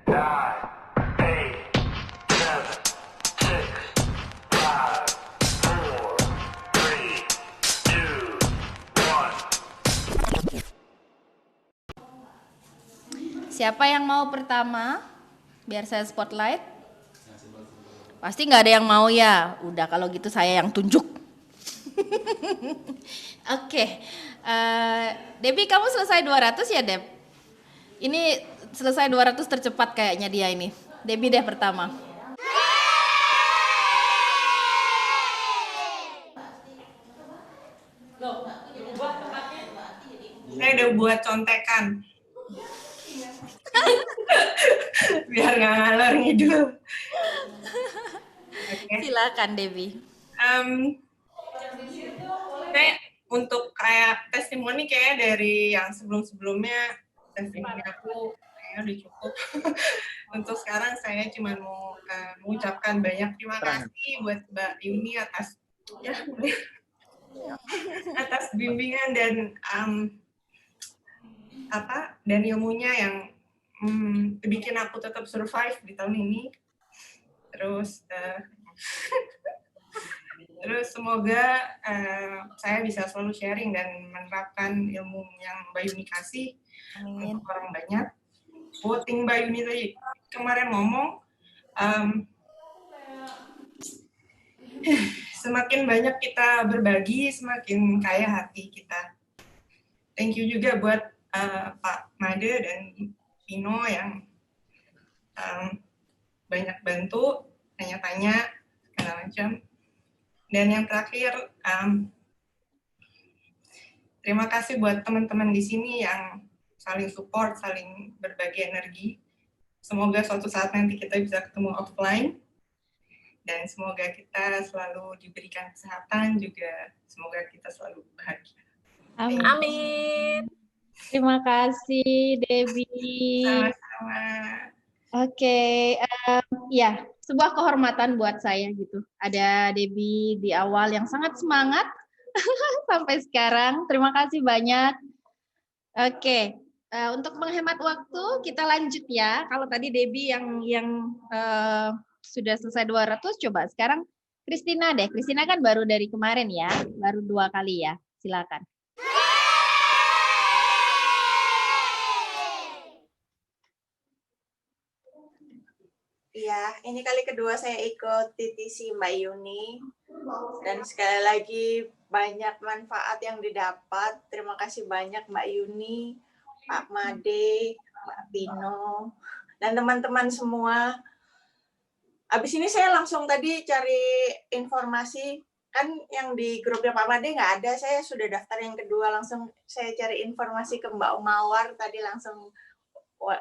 nine, eight, seven, six, five, four, three, two, one. Siapa yang mau pertama? Biar saya spotlight. Pasti nggak ada yang mau ya. Udah kalau gitu saya yang tunjuk. Oke. Debbie, kamu selesai 200 ya, Deb? Ini selesai 200 tercepat kayaknya dia ini. Debbie deh pertama. Saya udah buat contekan. Biar nggak ngalor ngidul. Okay. Silakan Debbie. Saya untuk kayak testimoni kayak dari yang sebelum-sebelumnya testimoni aku kayaknya udah cukup. Untuk sekarang saya cuma mau mengucapkan banyak terima kasih buat Mbak Yuni atas atas bimbingan dan dan ilmunya yang bikin aku tetap survive di tahun ini. Terus semoga saya bisa selalu sharing dan menerapkan ilmu yang Mbak Yuni kasih untuk orang banyak. Voting Mbak Yuni tadi kemarin ngomong, semakin banyak kita berbagi, semakin kaya hati kita. Thank you juga buat Pak Made dan Pino yang banyak bantu, tanya-tanya, segala macam. Dan yang terakhir, terima kasih buat teman-teman di sini yang saling support, saling berbagi energi. Semoga suatu saat nanti kita bisa ketemu offline. Dan semoga kita selalu diberikan kesehatan, juga semoga kita selalu bahagia. Amin. Terima kasih, Debbie. Sama-sama. Oke, ya sebuah kehormatan buat saya gitu. Ada Debbie di awal yang sangat semangat sampai sekarang. Terima kasih banyak. Oke, untuk menghemat waktu kita lanjut ya. Kalau tadi Debbie yang sudah selesai 200, coba sekarang Christina deh. Christina kan baru dari kemarin ya, baru 2 kali ya. Silakan. Iya, ini kali kedua saya ikut TTC Mbak Yuni. Dan sekali lagi banyak manfaat yang didapat. Terima kasih banyak Mbak Yuni, Pak Made, Mbak Pino, dan teman-teman semua. Habis ini saya langsung tadi cari informasi. Kan yang di grupnya Pak Made nggak ada, saya sudah daftar yang kedua. Langsung saya cari informasi ke Mbak Mawar. Tadi langsung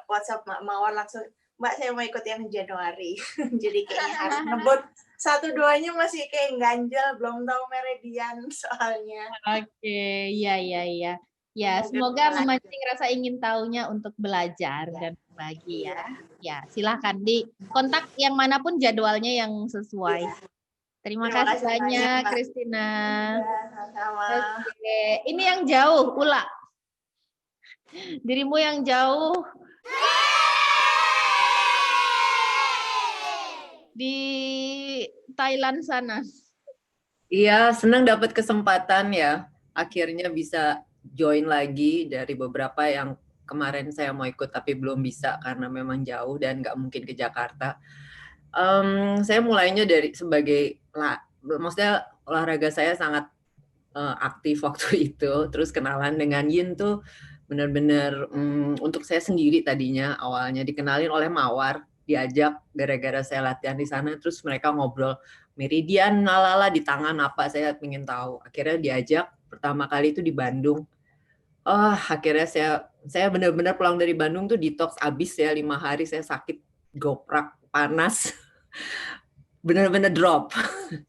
WhatsApp Mbak Mawar langsung, Mbak saya mau ikut yang Januari. Jadi kayaknya harus ngebut. 1-2-nya masih kayak ganjel, belum tahu meridian soalnya. Oke, iya. Ya, semoga memancing rasa ingin tahunya untuk belajar dan berbagi ya. Ya, silahkan di kontak yang manapun jadwalnya yang sesuai. Terima kasih banyak, Christina. Ya, sama-sama. Oke, ini yang jauh, Ula. Dirimu yang jauh. Di Thailand sana. Iya, senang dapat kesempatan ya. Akhirnya bisa join lagi dari beberapa yang kemarin saya mau ikut tapi belum bisa karena memang jauh dan nggak mungkin ke Jakarta. Saya mulainya dari maksudnya olahraga saya sangat aktif waktu itu. Terus kenalan dengan Yin tuh benar-benar untuk saya sendiri tadinya awalnya dikenalin oleh Mawar, diajak gara-gara saya latihan di sana, terus mereka ngobrol meridian lalala di tangan apa saya ingin tahu. Akhirnya diajak pertama kali itu di Bandung. Akhirnya saya benar-benar pulang dari Bandung tuh detox abis ya 5 hari saya sakit goprak panas. Bener-bener drop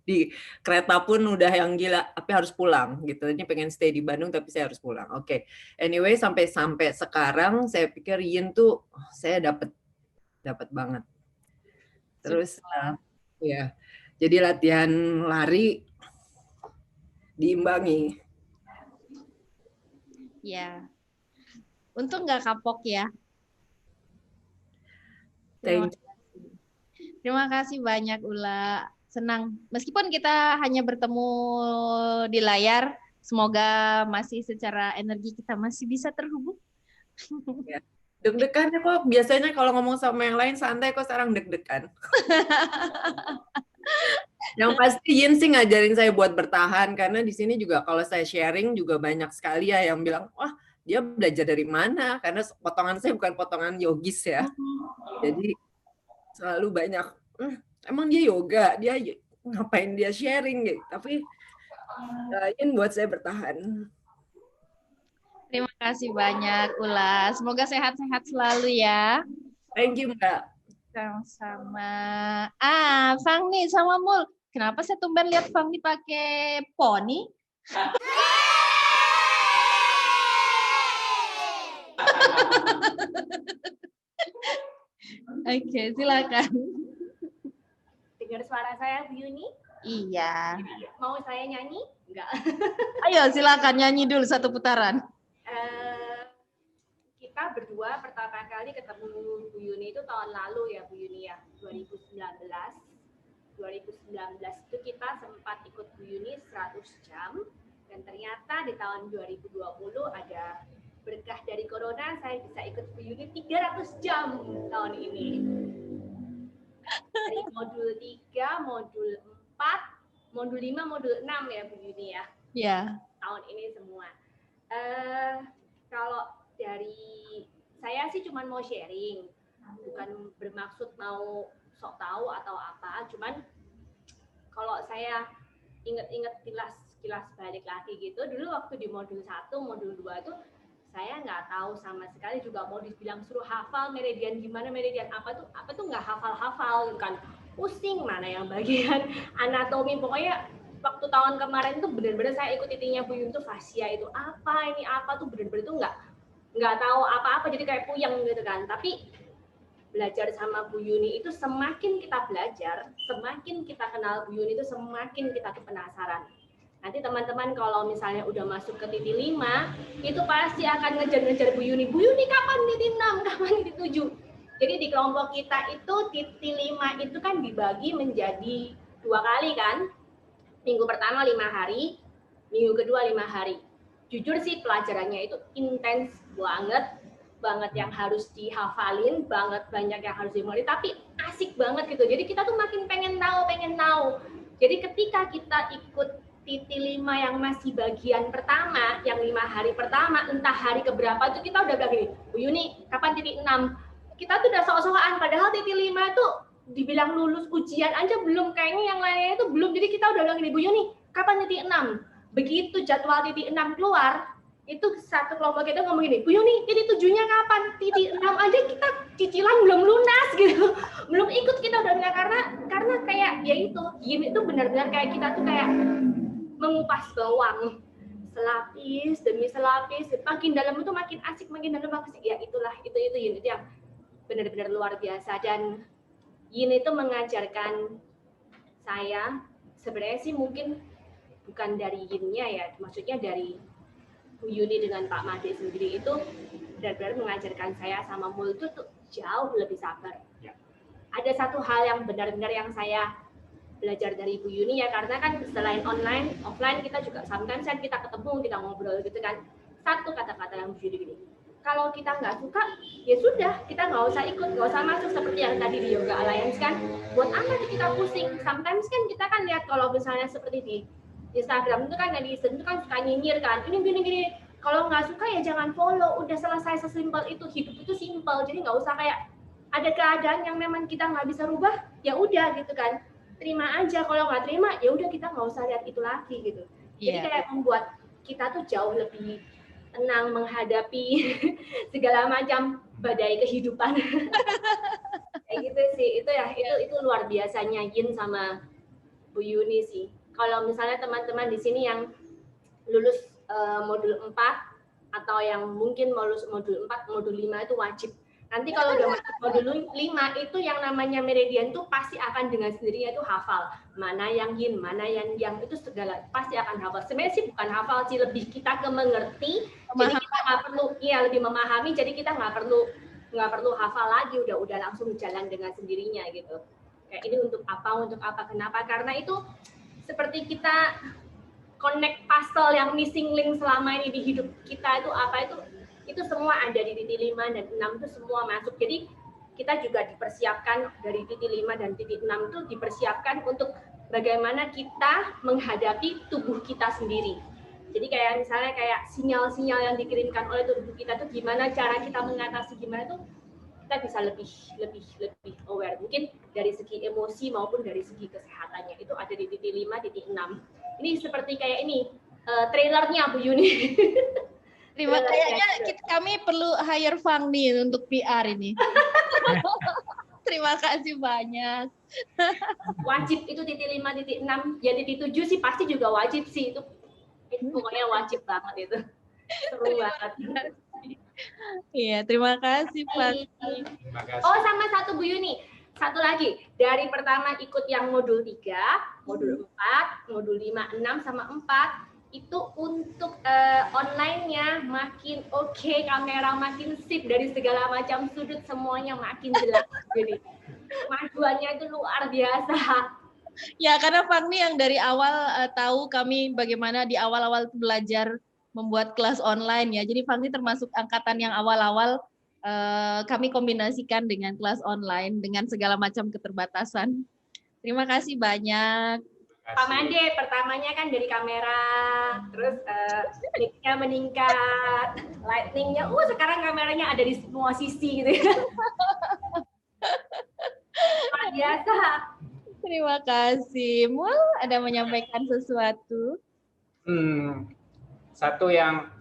di kereta pun udah yang gila tapi harus pulang gitu, ini pengen stay di Bandung tapi saya harus pulang. Oke. Anyway sampai sekarang saya pikir Yin tuh saya dapat banget terus ya jadi latihan lari diimbangi Ya, untung nggak kapok ya. Terima Thank you. kasih. Terima kasih banyak Ula. Senang. Meskipun kita hanya bertemu di layar, semoga masih secara energi kita masih bisa terhubung. Deg-degan ya kok. Biasanya kalau ngomong sama yang lain santai, kok sekarang deg-degan. Yang pasti Yin sih ngajarin saya buat bertahan, karena di sini juga kalau saya sharing juga banyak sekali ya yang bilang, wah dia belajar dari mana? Karena potongan saya bukan potongan yogis ya. Jadi selalu banyak, emang dia yoga, dia ngapain dia sharing gitu. Tapi Yin buat saya bertahan. Terima kasih banyak Ula. Semoga sehat-sehat selalu ya. Thank you Mbak. Sama-sama. Fang nih sama Mul. Kenapa saya tumben lihat Fang nih pakai poni? Oke, silakan. Dengar suara saya, Bu Yuni? Iya. Mau saya nyanyi? Enggak. Ayo, silakan nyanyi dulu satu putaran. Kita berdua pertama kali ketemu Bu Yuni itu tahun lalu ya, Bu Yuni ya, 2019. 2019 itu kita sempat ikut Bu Yuni 100 jam, dan ternyata di tahun 2020 ada berkah dari corona, saya bisa ikut Bu Yuni 300 jam tahun ini. Dari modul 3, modul 4, modul 5, modul 6 ya Bu Yuni ya. Ya. Tahun ini semua. Kalau dari saya sih cuma mau sharing, bukan bermaksud mau sok tahu atau apa, cuman kalau saya inget-inget kilas balik lagi gitu, dulu waktu di modul 1, modul 2 itu saya nggak tahu sama sekali, juga mau dibilang suruh hafal meridian gimana, meridian apa tuh nggak hafal kan, pusing mana yang bagian anatomi, pokoknya waktu tahun kemarin tuh benar-benar saya ikut titiknya Bu Yun tuh fascia itu apa, ini apa tuh benar-benar tuh nggak tahu apa-apa, jadi kayak puyeng gitu kan. Tapi belajar sama Bu Yuni itu semakin kita belajar, semakin kita kenal Bu Yuni itu semakin kita tuh penasaran. Nanti teman-teman kalau misalnya udah masuk ke titik 5, itu pasti akan ngejar-ngejar Bu Yuni. Bu Yuni kapan titik 6, kapan titik 7. Jadi di kelompok kita itu titik 5 itu kan dibagi menjadi 2 kali kan. Minggu pertama 5 hari, minggu kedua 5 hari. Jujur sih pelajarannya itu intens banget yang harus dihafalin, banyak yang harus dimulai, tapi asik banget gitu. Jadi kita tuh makin pengen tahu. Jadi ketika kita ikut titik 5 yang masih bagian pertama, yang 5 hari pertama, entah hari keberapa itu kita udah bilang gini, Bu Yuni, kapan titik 6? Kita tuh udah sok-sokan, padahal titik 5 itu dibilang lulus ujian aja belum, kayaknya yang lainnya itu belum. Jadi kita udah bilang gini, Bu Yuni, kapan titik 6? Begitu jadwal titik 6 keluar, itu satu kelompok kita ngomong gini, Bu Yuni, titik 7-nya kapan? Titik 6 aja kita cicilan belum lunas gitu. Belum ikut kita udah bilang, karena kayak ya itu benar-benar kayak kita tuh kayak mengupas bawang selapis demi selapis, makin dalam itu makin asik, makin dalam makin asik. Ya itulah, itu Yin itu yang benar-benar luar biasa. Dan Yin itu mengajarkan saya, sebenarnya sih mungkin bukan dari Yin-nya ya, maksudnya dari Bu Yuni dengan Pak Made sendiri itu benar-benar mengajarkan saya sama Mul itu tuh jauh lebih sabar. Ada satu hal yang benar-benar yang saya belajar dari Bu Yuni ya, karena kan selain online, offline kita juga sometimes kan kita ketemu, kita ngobrol gitu kan. Satu kata-kata yang Bu Yuni gini, kalau kita nggak suka, ya sudah, kita nggak usah ikut, nggak usah masuk, seperti yang tadi di Yoga Alliance kan. Buat apa kita pusing? Sometimes kan kita kan lihat kalau misalnya seperti di Instagram itu kan, netizen itu kan suka nyinyir kan, gini. Kalau nggak suka ya jangan follow, udah selesai, sesimpel itu. Hidup itu simpel, jadi nggak usah kayak ada keadaan yang memang kita nggak bisa rubah, ya udah gitu kan. Terima aja, kalau nggak terima ya udah kita nggak usah lihat itu lagi gitu. Jadi kayak membuat kita tuh jauh lebih tenang menghadapi segala macam badai kehidupan. Kayak gitu sih, itu luar biasanya Yin sama Bu Yuni sih. Kalau misalnya teman-teman di sini yang lulus modul 4 atau yang mungkin mau lulus modul 4, modul 5 itu wajib. Nanti kalau udah masuk modul 5 itu yang namanya meridian tuh pasti akan dengan sendirinya itu hafal. Mana yang Yin, mana yang itu segala pasti akan hafal. Sebenarnya sih bukan hafal sih, lebih kita ke mengerti. Jadi kita nggak perlu, lebih memahami. Jadi kita nggak perlu nggak perlu hafal lagi, udah langsung jalan dengan sendirinya gitu. Kayak ini untuk apa, kenapa? Karena itu seperti kita connect puzzle yang missing link selama ini di hidup kita itu apa, itu semua ada di titik 5 dan 6 itu semua masuk. Jadi kita juga dipersiapkan dari titik 5 dan titik 6 itu dipersiapkan untuk bagaimana kita menghadapi tubuh kita sendiri. Jadi kayak misalnya kayak sinyal-sinyal yang dikirimkan oleh tubuh kita itu gimana cara kita mengatasi, gimana tuh kita bisa lebih aware. Mungkin dari segi emosi maupun dari segi kesehatannya itu ada di titik 5, titik 6. Ini seperti kayak ini trailernya Bu Yuni. Kayaknya kami perlu hire Fangni untuk PR ini. Terima kasih banyak. Wajib itu titik 5, titik 6. Ya titik 7 sih pasti juga wajib sih. Itu pokoknya wajib banget itu. Seru banget. Iya, terima kasih Pak. Terima kasih. Oh, sama satu Bu Yuni. Satu lagi. Dari pertama ikut yang modul 3, modul 4, modul 5, 6 sama 4 itu untuk online-nya makin oke, kamera makin sip dari segala macam sudut, semuanya makin jelas. Jadi majuannya itu luar biasa. Ya, karena Fangni yang dari awal tahu kami bagaimana di awal-awal belajar membuat kelas online ya. Jadi Fangni termasuk angkatan yang awal-awal kami kombinasikan dengan kelas online dengan segala macam keterbatasan. Terima kasih banyak. Pak Made, pertamanya kan dari kamera, terus mic-nya meningkat, lighting-nya, sekarang kameranya ada di semua sisi gitu ya. Luar biasa. Terima kasih. Mul, ada menyampaikan sesuatu? Satu yang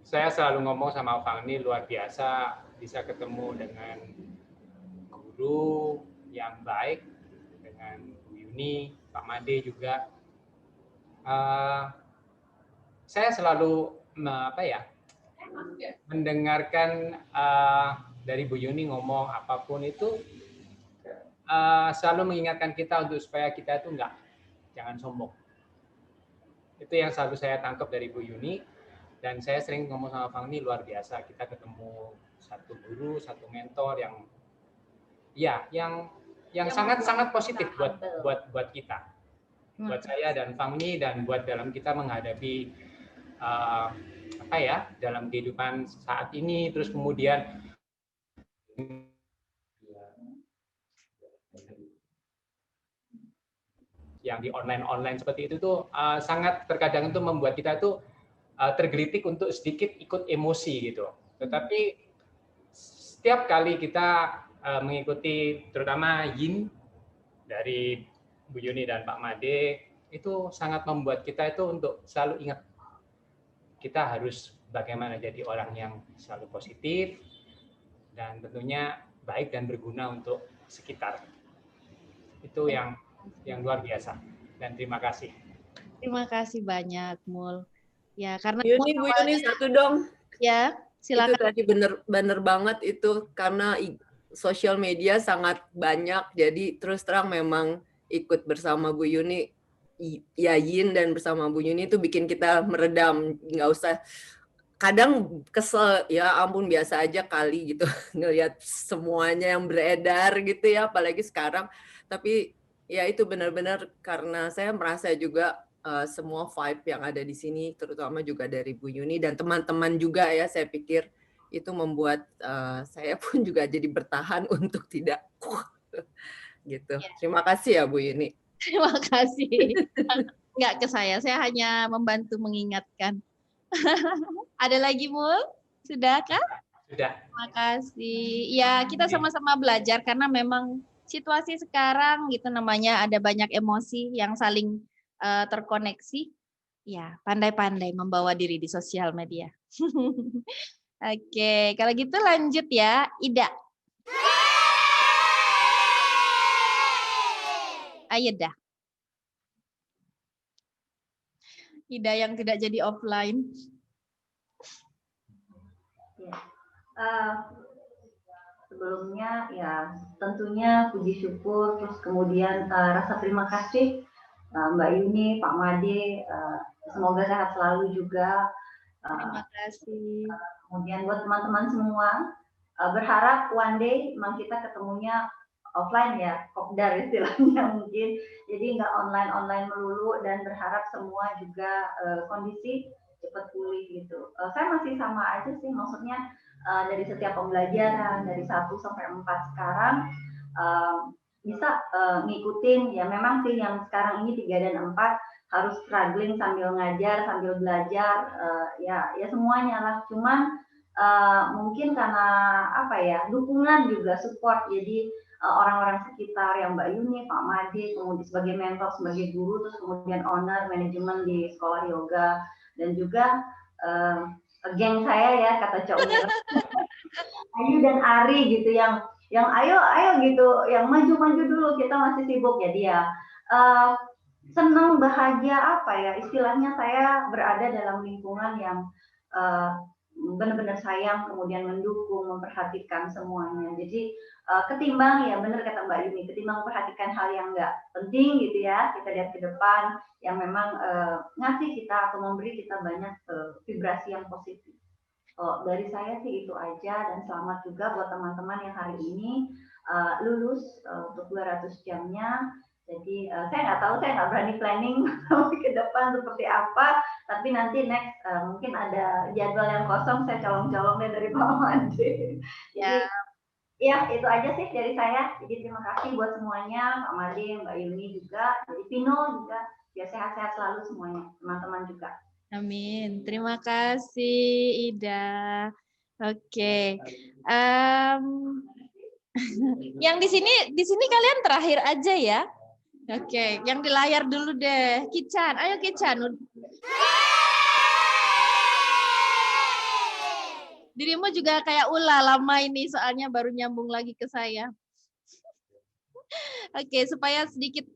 saya selalu ngomong sama Fangni, luar biasa bisa ketemu dengan guru yang baik, dengan Bu Yuni, Pak Made juga. Saya selalu mendengarkan dari Bu Yuni ngomong apapun itu, selalu mengingatkan kita untuk supaya kita itu jangan sombong. Itu yang selalu saya tangkap dari Bu Yuni, dan saya sering ngomong sama Fangni, luar biasa kita ketemu satu guru, satu mentor yang sangat positif buat kita, buat saya dan Fangni, dan buat dalam kita menghadapi dalam kehidupan saat ini. Terus kemudian yang di online seperti itu tuh sangat terkadang itu membuat kita tuh tergelitik untuk sedikit ikut emosi gitu. Tetapi setiap kali kita mengikuti terutama Yin dari Bu Yuni dan Pak Made, itu sangat membuat kita itu untuk selalu ingat kita harus bagaimana jadi orang yang selalu positif dan tentunya baik dan berguna untuk sekitar. Itu yang luar biasa, dan terima kasih. Terima kasih banyak, Mul. Ya, karena Bu Yuni satu dong. Ya, silakan. Itu tadi bener banget itu, karena sosial media sangat banyak, jadi terus terang memang ikut bersama Bu Yuni, Yin dan bersama Bu Yuni itu bikin kita meredam, nggak usah. Kadang kesel, ya ampun biasa aja kali gitu ngelihat semuanya yang beredar gitu ya, apalagi sekarang. Tapi ya itu benar-benar karena saya merasa juga semua vibe yang ada di sini, terutama juga dari Bu Yuni dan teman-teman juga ya, saya pikir itu membuat saya pun juga jadi bertahan untuk tidak gitu. Ya. Terima kasih ya Bu Yuni. Terima kasih. Nggak ke saya hanya membantu mengingatkan. Ada lagi, Mul? Sudah kah? Sudah. Terima kasih. Ya, kita sama-sama belajar karena memang situasi sekarang gitu namanya, ada banyak emosi yang saling terkoneksi. Ya, pandai-pandai membawa diri di sosial media. Oke, kalau gitu lanjut ya, Ida. Ayo dah. Ida yang tidak jadi offline. Sebelumnya ya tentunya puji syukur, terus kemudian rasa terima kasih Mbak Yuni, Pak Made, semoga sehat selalu juga. Terima kasih. Kemudian buat teman-teman semua, berharap one day memang kita ketemunya offline ya, kopdar istilahnya mungkin. Jadi nggak online melulu, dan berharap semua juga kondisi cepat pulih gitu. Saya masih sama aja sih, maksudnya dari setiap pembelajaran dari 1 sampai 4 sekarang bisa ngikutin ya. Memang sih yang sekarang ini 3 dan 4 harus struggling sambil ngajar, sambil belajar, ya semuanya lah. Cuman mungkin karena apa ya, dukungan juga, support, jadi orang-orang sekitar yang Mbak Yuni, Pak Made, kemudian sebagai mentor, sebagai guru, terus kemudian owner manajemen di sekolah yoga, dan juga geng saya ya, kata Cak Umir, Ayu dan Ari gitu, yang ayo gitu, yang maju dulu, kita masih sibuk. Jadi ya senang, bahagia, apa ya istilahnya, saya berada dalam lingkungan yang benar-benar sayang, kemudian mendukung, memperhatikan semuanya. Jadi ketimbang, ya benar kata Mbak Yuni, ketimbang memperhatikan hal yang nggak penting gitu ya, kita lihat ke depan yang memang ngasih kita atau memberi kita banyak vibrasi yang positif. Dari saya sih itu aja, dan selamat juga buat teman-teman yang hari ini lulus untuk 200 jamnya. Jadi saya nggak tahu, saya nggak berani planning ke depan seperti apa, tapi nanti next mungkin ada jadwal yang kosong, saya colong-colong deh dari Pak Made. Jadi ya itu aja sih dari saya. Jadi terima kasih buat semuanya, Pak Made, Mbak Yuni juga, jadi Pino juga, biar sehat-sehat selalu semuanya, teman-teman juga. Amin. Terima kasih Ida. Oke. Yang di sini kalian terakhir aja ya. Oke, yang di layar dulu deh. Kican, ayo Kican. Dirimu juga kayak Ula, lama ini soalnya baru nyambung lagi ke saya. Oke, supaya sedikit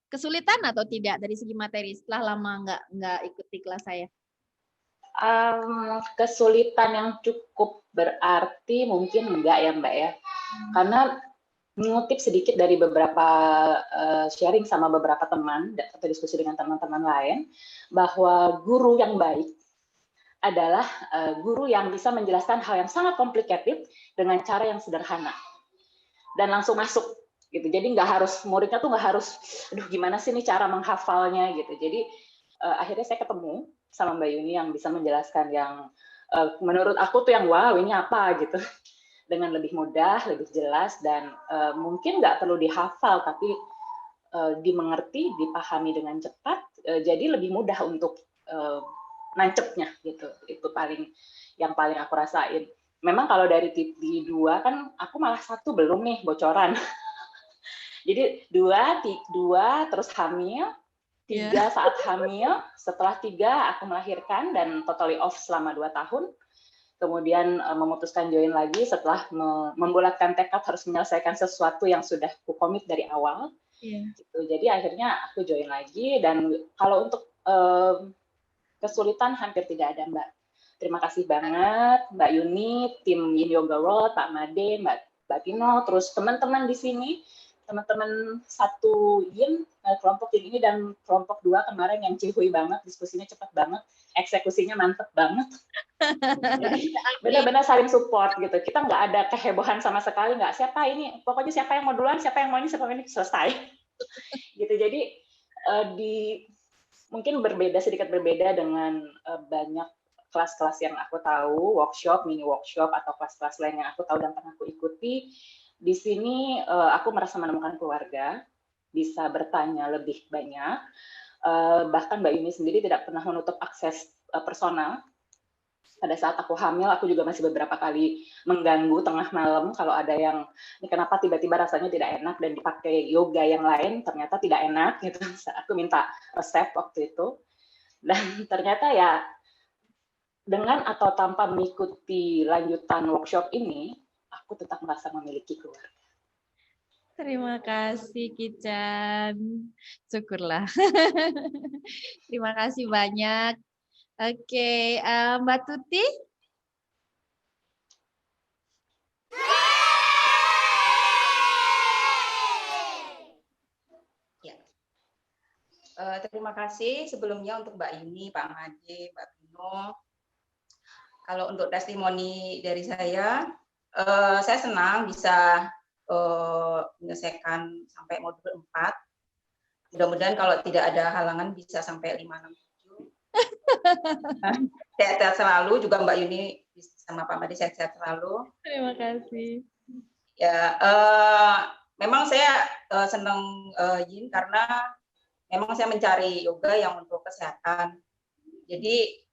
kesulitan atau tidak dari segi materi setelah lama nggak ikuti kelas saya? Kesulitan yang cukup berarti mungkin enggak ya Mbak ya, karena mengutip sedikit dari beberapa sharing sama beberapa teman atau diskusi dengan teman-teman lain, bahwa guru yang baik adalah guru yang bisa menjelaskan hal yang sangat complicated dengan cara yang sederhana dan langsung masuk gitu. Jadi muridnya tuh nggak harus, aduh gimana sih nih cara menghafalnya gitu. Jadi akhirnya saya ketemu sama Mbak Yuni yang bisa menjelaskan yang menurut aku tuh yang wow, ini apa gitu, dengan lebih mudah, lebih jelas, dan mungkin nggak perlu dihafal, tapi dimengerti, dipahami dengan cepat, jadi lebih mudah untuk nancepnya gitu. Itu yang paling aku rasain. Memang kalau dari TV 2 kan aku malah 1 belum nih bocoran. Jadi 2 terus hamil, 3 saat hamil, setelah 3 aku melahirkan dan totally off selama 2 tahun. Kemudian memutuskan join lagi setelah membulatkan tekad harus menyelesaikan sesuatu yang sudah ku komit dari awal. Gitu. Jadi akhirnya aku join lagi, dan kalau untuk kesulitan hampir tidak ada Mbak. Terima kasih banget Mbak Yuni, tim Yin Yoga World, Pak Made, Mbak Pino, terus teman-teman di sini, teman-teman satu Yin, kelompok Yin ini dan kelompok 2 kemarin yang cihuy banget, diskusinya cepat banget, eksekusinya mantep banget. Jadi benar-benar saling support gitu. Kita nggak ada kehebohan sama sekali, nggak siapa ini, pokoknya siapa yang mau duluan, siapa yang mau ini, selesai. Gitu. Jadi mungkin sedikit berbeda dengan banyak kelas-kelas yang aku tahu, workshop, mini workshop atau kelas-kelas lain yang aku tahu dan pernah aku ikuti. Di sini aku merasa menemukan keluarga, bisa bertanya lebih banyak. Bahkan Mbak Yuni sendiri tidak pernah menutup akses personal. Pada saat aku hamil, aku juga masih beberapa kali mengganggu tengah malam kalau ada yang, ini kenapa tiba-tiba rasanya tidak enak dan dipakai yoga yang lain, ternyata tidak enak gitu. Aku minta resep waktu itu. Dan ternyata ya, dengan atau tanpa mengikuti lanjutan workshop ini, aku tetap merasa memiliki keluarga. Terima kasih Kican. Syukurlah. Terima kasih banyak. Oke, Mbak Tuti. Ya. Terima kasih sebelumnya untuk Mbak Yuni, Pak Made, Mbak Pino. Kalau untuk testimoni dari saya senang bisa menyelesaikan sampai modul 4. Mudah-mudahan kalau tidak ada halangan bisa sampai 5, 6, 7. Sehat-sehat selalu juga Mbak Yuni sama Pak Made, sehat-sehat selalu. Terima kasih. Ya, memang saya senang Yin karena memang saya mencari yoga yang untuk kesehatan. Jadi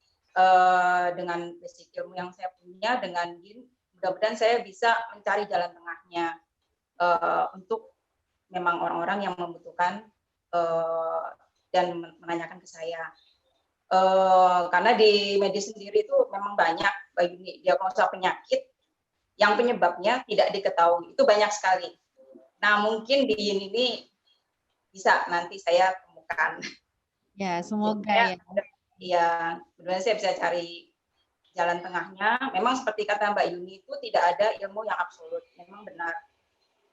dengan basic ilmu yang saya punya dengan Yin, mudah-mudahan saya bisa mencari jalan tengahnya untuk memang orang-orang yang membutuhkan dan menanyakan ke saya. Karena di medis sendiri itu memang banyak diagnosa penyakit yang penyebabnya tidak diketahui, itu banyak sekali. Nah mungkin di ini bisa nanti saya temukan. Ya, semoga ya. Mudah-mudahan saya bisa cari jalan tengahnya. Memang seperti kata Mbak Yuni itu tidak ada ilmu yang absolut, memang benar.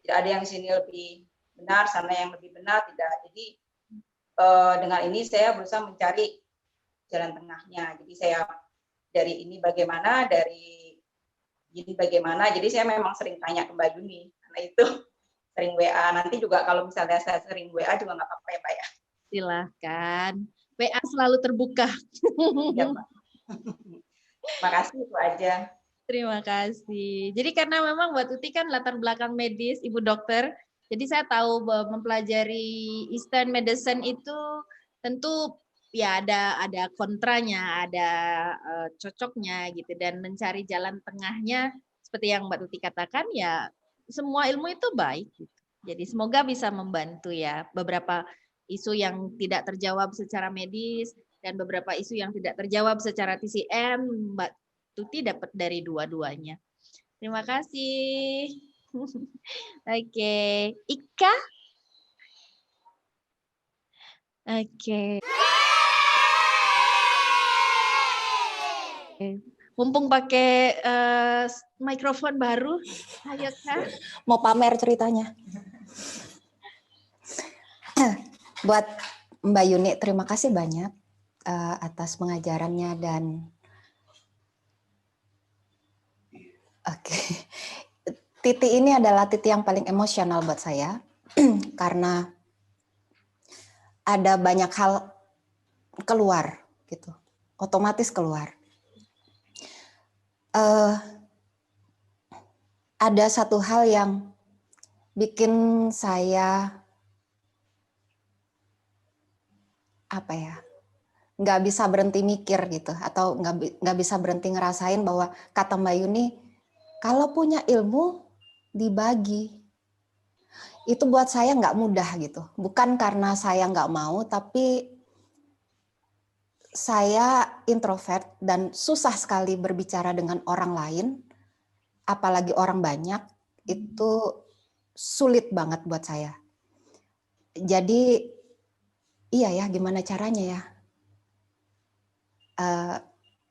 Tidak ada yang sini lebih benar, sana yang lebih benar, tidak. Jadi dengan ini saya berusaha mencari jalan tengahnya. Jadi saya dari ini bagaimana, dari ini bagaimana. Jadi saya memang sering tanya ke Mbak Yuni, karena itu sering WA. Nanti juga kalau misalnya saya sering WA juga nggak apa-apa ya Pak ya. Silahkan. WA selalu terbuka. Ya, Pak. Makasih itu aja. Terima kasih. Jadi karena memang Mbak Tuti kan latar belakang medis, Ibu dokter, jadi saya tahu bahwa mempelajari Eastern Medicine itu tentu ya ada kontranya, ada cocoknya gitu, dan mencari jalan tengahnya seperti yang Mbak Tuti katakan ya semua ilmu itu baik gitu. Jadi semoga bisa membantu ya beberapa isu yang tidak terjawab secara medis dan beberapa isu yang tidak terjawab secara TCM Mbak Tuti dapat dari dua-duanya. Terima kasih. Oke, Ika. Oke. Mumpung pakai mikrofon baru, ayo Kak. Mau pamer ceritanya. Buat Mbak Yuni, terima kasih banyak atas pengajarannya dan titik ini adalah titik yang paling emosional buat saya karena ada banyak hal keluar gitu, otomatis keluar. Ada satu hal yang bikin saya nggak bisa berhenti mikir gitu, atau nggak bisa berhenti ngerasain bahwa kata Mbak Yuni, kalau punya ilmu dibagi. Itu buat saya nggak mudah gitu. Bukan karena saya nggak mau, tapi saya introvert dan susah sekali berbicara dengan orang lain, apalagi orang banyak, itu sulit banget buat saya. Jadi, iya ya, gimana caranya ya?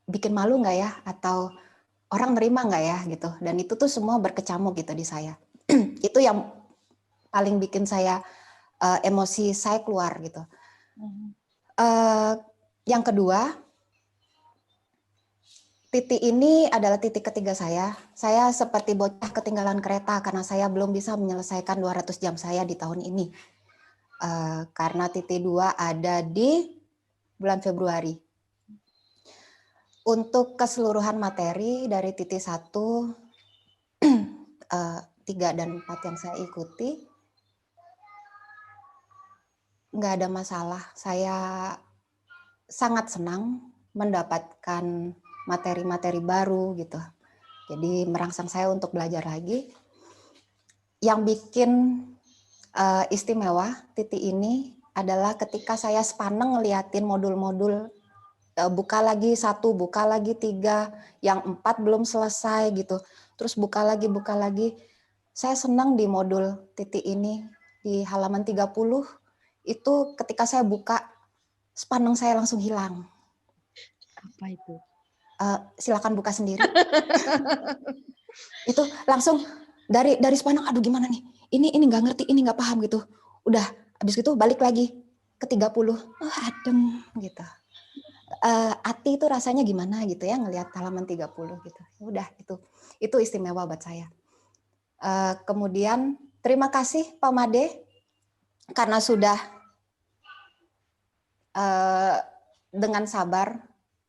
Bikin malu nggak ya? Atau orang nerima nggak ya gitu? Dan itu tuh semua berkecamuk gitu di saya. Itu yang paling bikin saya emosi saya keluar gitu. Yang kedua, titik ini adalah titik ketiga saya. Saya seperti bocah ketinggalan kereta karena saya belum bisa menyelesaikan 200 jam saya di tahun ini. Karena titik 2 ada di bulan Februari. Untuk keseluruhan materi dari titik 1, 3 dan 4 yang saya ikuti, nggak ada masalah. Saya sangat senang mendapatkan materi-materi baru gitu. Jadi merangsang saya untuk belajar lagi. Yang bikin istimewa titik ini adalah ketika saya sepaneng ngeliatin modul-modul, buka lagi 1, buka lagi 3, yang 4 belum selesai gitu. Terus buka lagi. Saya senang di modul titik ini, di halaman 30, itu ketika saya buka, sepaneng saya langsung hilang. Apa itu? Silakan buka sendiri. Itu langsung dari sepaneng, aduh gimana nih, ini nggak ngerti, ini nggak paham gitu. Udah, habis itu balik lagi ke 30, adem gitu. Ati itu rasanya gimana gitu ya ngelihat halaman 30 gitu. Udah itu istimewa buat saya. Kemudian terima kasih Pak Made karena sudah dengan sabar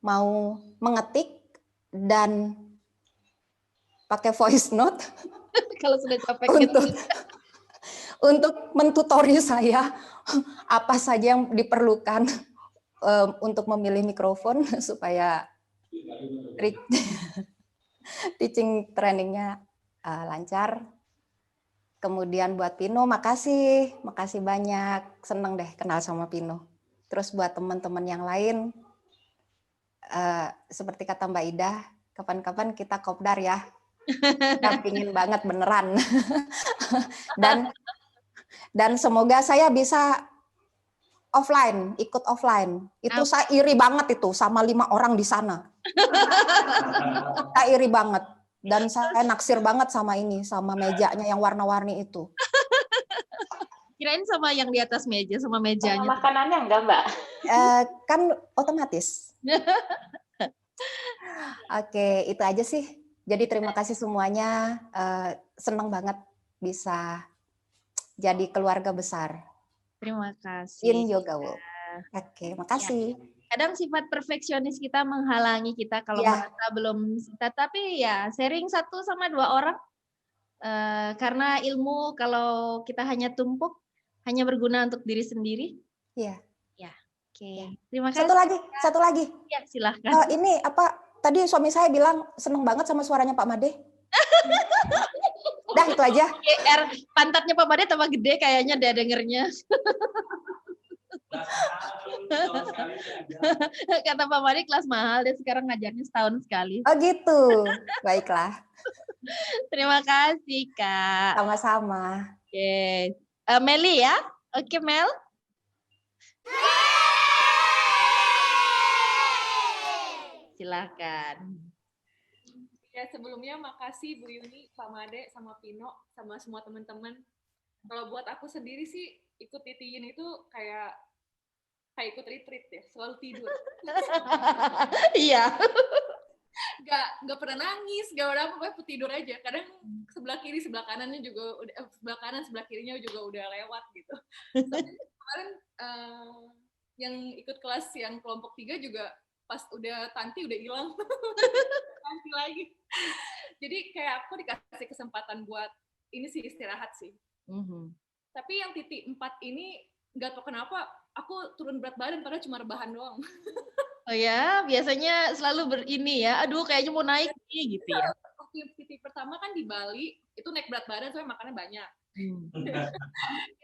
mau mengetik dan pakai voice note Kalau sudah capek gitu. untuk mentutori saya apa saja yang diperlukan untuk memilih mikrofon supaya teaching trainingnya lancar. Kemudian buat Pino, makasih banyak, seneng deh kenal sama Pino. Terus buat teman-teman yang lain, seperti kata Mbak Ida, kapan-kapan kita kopdar ya. Kita pingin banget beneran. Dan semoga saya bisa ikut offline. Itu saya iri banget itu sama 5 orang di sana. Saya iri banget. Dan saya naksir banget sama mejanya yang warna-warni itu. Kirain sama yang di atas meja, sama mejanya. Sama makanannya enggak, Mbak? Kan otomatis. Oke, itu aja sih. Jadi terima kasih semuanya. Senang banget bisa jadi keluarga besar. Terima kasih. In Yoga World. Oke, makasih. Kadang sifat perfeksionis kita menghalangi kita kalau merasa belum, tapi ya sharing 1 sama 2 orang. Karena ilmu kalau kita hanya tumpuk, hanya berguna untuk diri sendiri. Iya. Ya, oke. Terima kasih. Satu lagi. Ya, silahkan. Ini tadi suami saya bilang seneng banget sama suaranya Pak Made. Dah itu aja. Pantatnya Pak Made tambah gede kayaknya dia dengernya. Kata Pak Made kelas mahal, dia sekarang ngajarnya setahun sekali. Oh gitu. Baiklah. Terima kasih Kak. Sama-sama. Oke. Meli ya. Oke Mel. Silakan. Ya, sebelumnya makasih Bu Yuni, Pak Made, sama Pino, sama semua teman-teman. Kalau buat aku sendiri sih, ikut Titiin itu kayak ikut retreat ya, selalu tidur. Iya. Nggak pernah nangis, nggak pernah apa-apa, tidur aja. Kadang sebelah kiri, sebelah kanannya juga, sebelah kanan, sebelah kirinya juga udah lewat gitu. Kemarin yang ikut kelas yang kelompok 3 juga pas udah Tanti udah hilang. Tanti lagi. Jadi kayak aku dikasih kesempatan buat ini sih istirahat sih. Tapi yang titik 4 ini nggak tahu kenapa aku turun berat badan padahal cuma rebahan doang. Oh ya, biasanya selalu ya. Aduh, kayaknya mau naik nih gitu ya. Waktu titik pertama kan di Bali itu naik berat badan soalnya makannya banyak.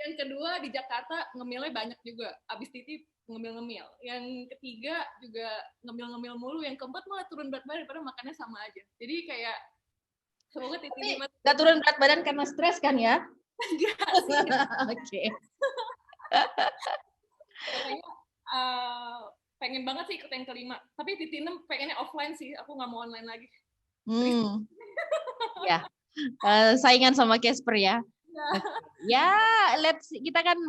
Yang kedua di Jakarta ngemilnya banyak juga. Abis titik ngemil-ngemil. Yang ketiga juga ngemil-ngemil mulu. Yang keempat malah turun berat badan padahal makannya sama aja. Jadi kayak semoga titik 5. Nggak turun berat badan karena stres kan ya? Enggak sih. Oke. Pokoknya pengen banget sih ikut yang kelima. Tapi titik 6 pengennya offline sih. Aku nggak mau online lagi. Ya, saingan sama Casper ya. Ya, kita kan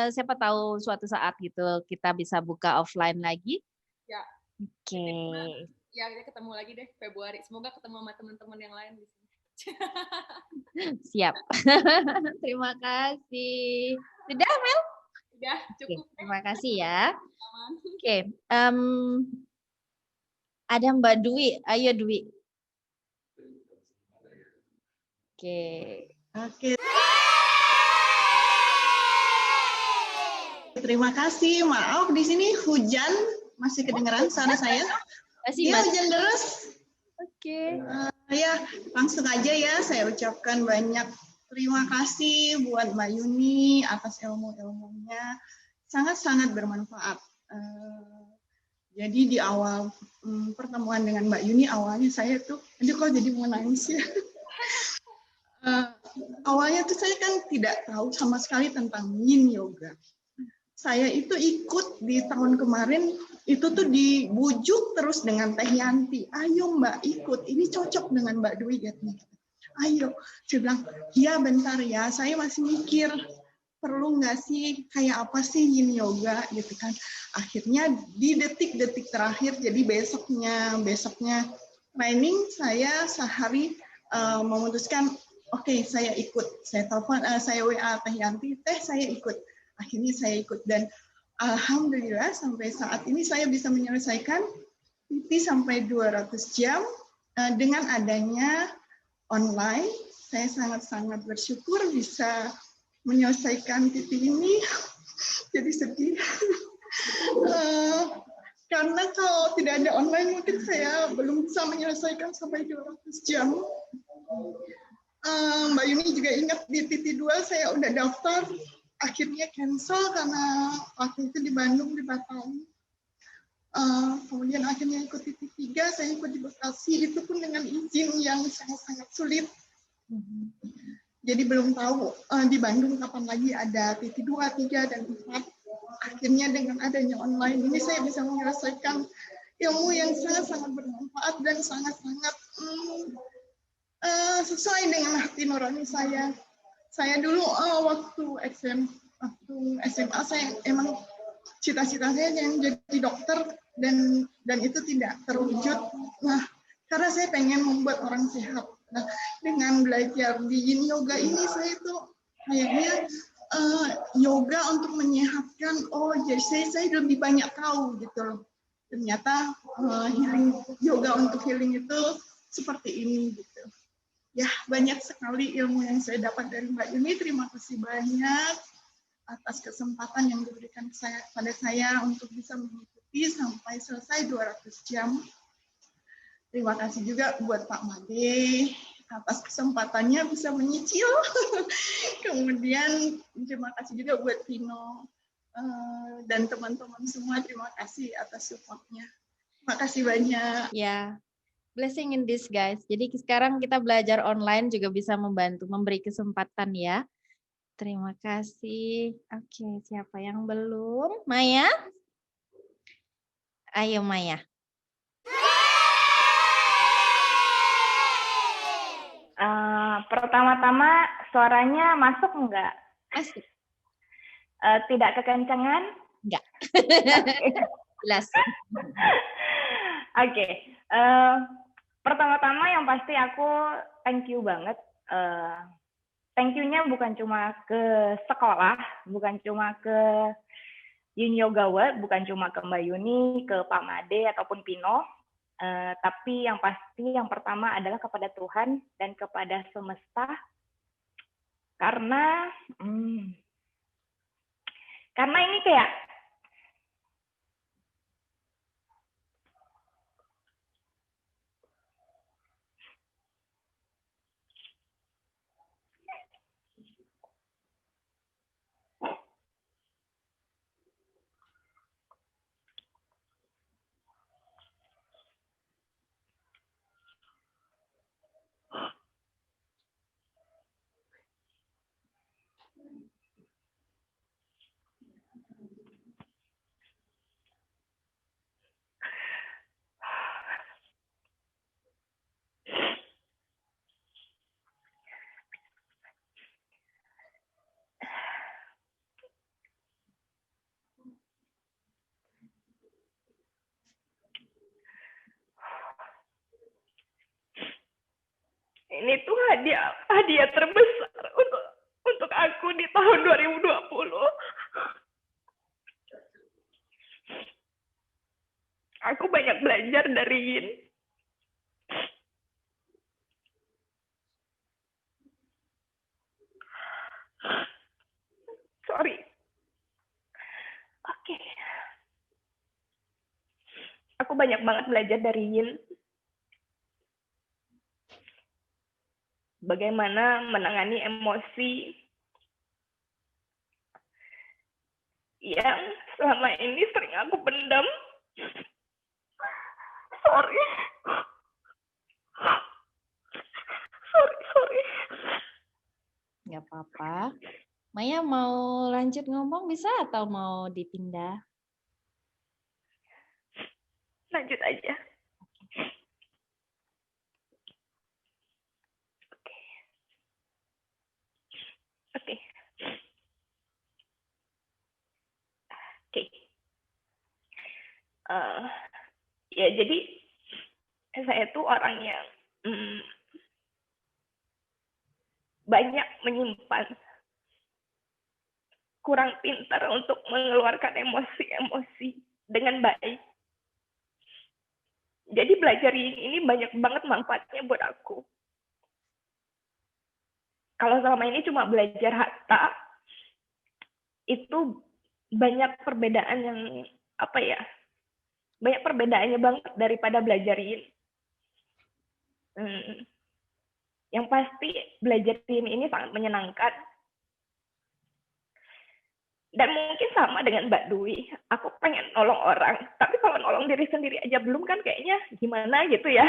siapa tahu suatu saat gitu kita bisa buka offline lagi. Ya. Oke. Ya, kita ketemu lagi deh Februari. Semoga ketemu sama teman-teman yang lain di sini. Siap. Terima kasih. Sudah, Mel? Sudah, cukup. Oke, terima kasih ya. Oke, ada Mbak Dwi. Ayo Dwi. Oke. Terima kasih. Maaf di sini hujan masih kedengeran suara saya. Iya, hujan deras. Oke. Ya, langsung aja ya saya ucapkan banyak terima kasih buat Mbak Yuni atas ilmu-ilmunya. Sangat-sangat bermanfaat. Jadi di awal pertemuan dengan Mbak Yuni awalnya saya tuh, aduh kok jadi mau nangis ya. Awalnya tuh saya kan tidak tahu sama sekali tentang Yin Yoga. Saya itu ikut di tahun kemarin, itu tuh dibujuk terus dengan Teh Yanti. Ayo Mbak ikut, ini cocok dengan Mbak Dwi. Ayo, saya bilang, iya bentar ya, saya masih mikir. perlu nggak sih, kayak apa sih yin yoga gitu kan. Akhirnya di detik-detik terakhir, jadi besoknya training, saya sehari memutuskan, oke, saya ikut. Saya telepon, saya WA Teh Yanti, Teh saya ikut. Akhirnya saya ikut, dan alhamdulillah sampai saat ini saya bisa menyelesaikan PT sampai 200 jam dengan adanya online. Saya sangat-sangat bersyukur bisa menyelesaikan PT ini. Jadi sedih. Karena kalau tidak ada online mungkin saya belum bisa menyelesaikan sampai 200 jam. Mbak Yuni juga ingat di PT 2 saya udah daftar, akhirnya cancel karena waktu itu di Bandung dibatalkan. Kemudian akhirnya ikut PT 3, saya ikut di Bekasi, itu pun dengan izin yang sangat-sangat sulit. Jadi belum tahu di Bandung kapan lagi ada PT 2, 3, dan 4. Akhirnya dengan adanya online ini saya bisa menyelesaikan ilmu yang sangat-sangat bermanfaat dan sangat-sangat sesuai dengan hati nurani saya. Saya dulu waktu SMA saya emang cita-cita saya yang jadi dokter, dan itu tidak terwujud. Nah, karena saya pengen membuat orang sehat. Nah, dengan belajar di yin yoga ini saya itu kayaknya yoga untuk menyehatkan. Oh, jadi saya lebih banyak tahu gitu loh. Ternyata healing yoga untuk healing itu seperti ini gitu. Ya, banyak sekali ilmu yang saya dapat dari Mbak Yuni. Terima kasih banyak atas kesempatan yang diberikan pada saya untuk bisa mengikuti sampai selesai 200 jam. Terima kasih juga buat Pak Made atas kesempatannya bisa menyicil. Kemudian terima kasih juga buat Vino dan teman-teman semua. Terima kasih atas support-nya. Terima kasih banyak. Ya, blessing in disguise. Jadi sekarang kita belajar online juga bisa membantu, memberi kesempatan ya. Terima kasih. Oke, siapa yang belum? Maya? Ayo Maya. Pertama-tama suaranya masuk enggak? Masuk. Tidak kekencangan? Enggak. Jelas. Oke. Pertama-tama yang pasti aku thank you banget. Thank you-nya bukan cuma ke sekolah, bukan cuma ke Yin Yoga World, bukan cuma ke Mbak Yuni, ke Pak Made ataupun Pino, tapi yang pasti yang pertama adalah kepada Tuhan dan kepada semesta, karena ini kayak ini tuh hadiah terbesar untuk aku di tahun 2020. Aku banyak belajar dari Yin. Sorry. Oke. Aku banyak banget belajar dari Yin. Bagaimana menangani emosi yang selama ini sering aku pendam. Sorry. Nggak apa-apa. Maya mau lanjut ngomong bisa atau mau dipindah? Lanjut aja. Oke. Ya jadi saya tuh orang yang banyak menyimpan, kurang pintar untuk mengeluarkan emosi-emosi dengan baik. Jadi belajar ini banyak banget manfaatnya buat aku. Kalau selama ini cuma belajar hatta, itu banyak perbedaan yang banyak perbedaannya banget daripada belajar ini. Yang pasti belajar ini sangat menyenangkan. Dan mungkin sama dengan Mbak Dwi, aku pengen nolong orang, tapi kalau nolong diri sendiri aja belum kan kayaknya gimana gitu ya.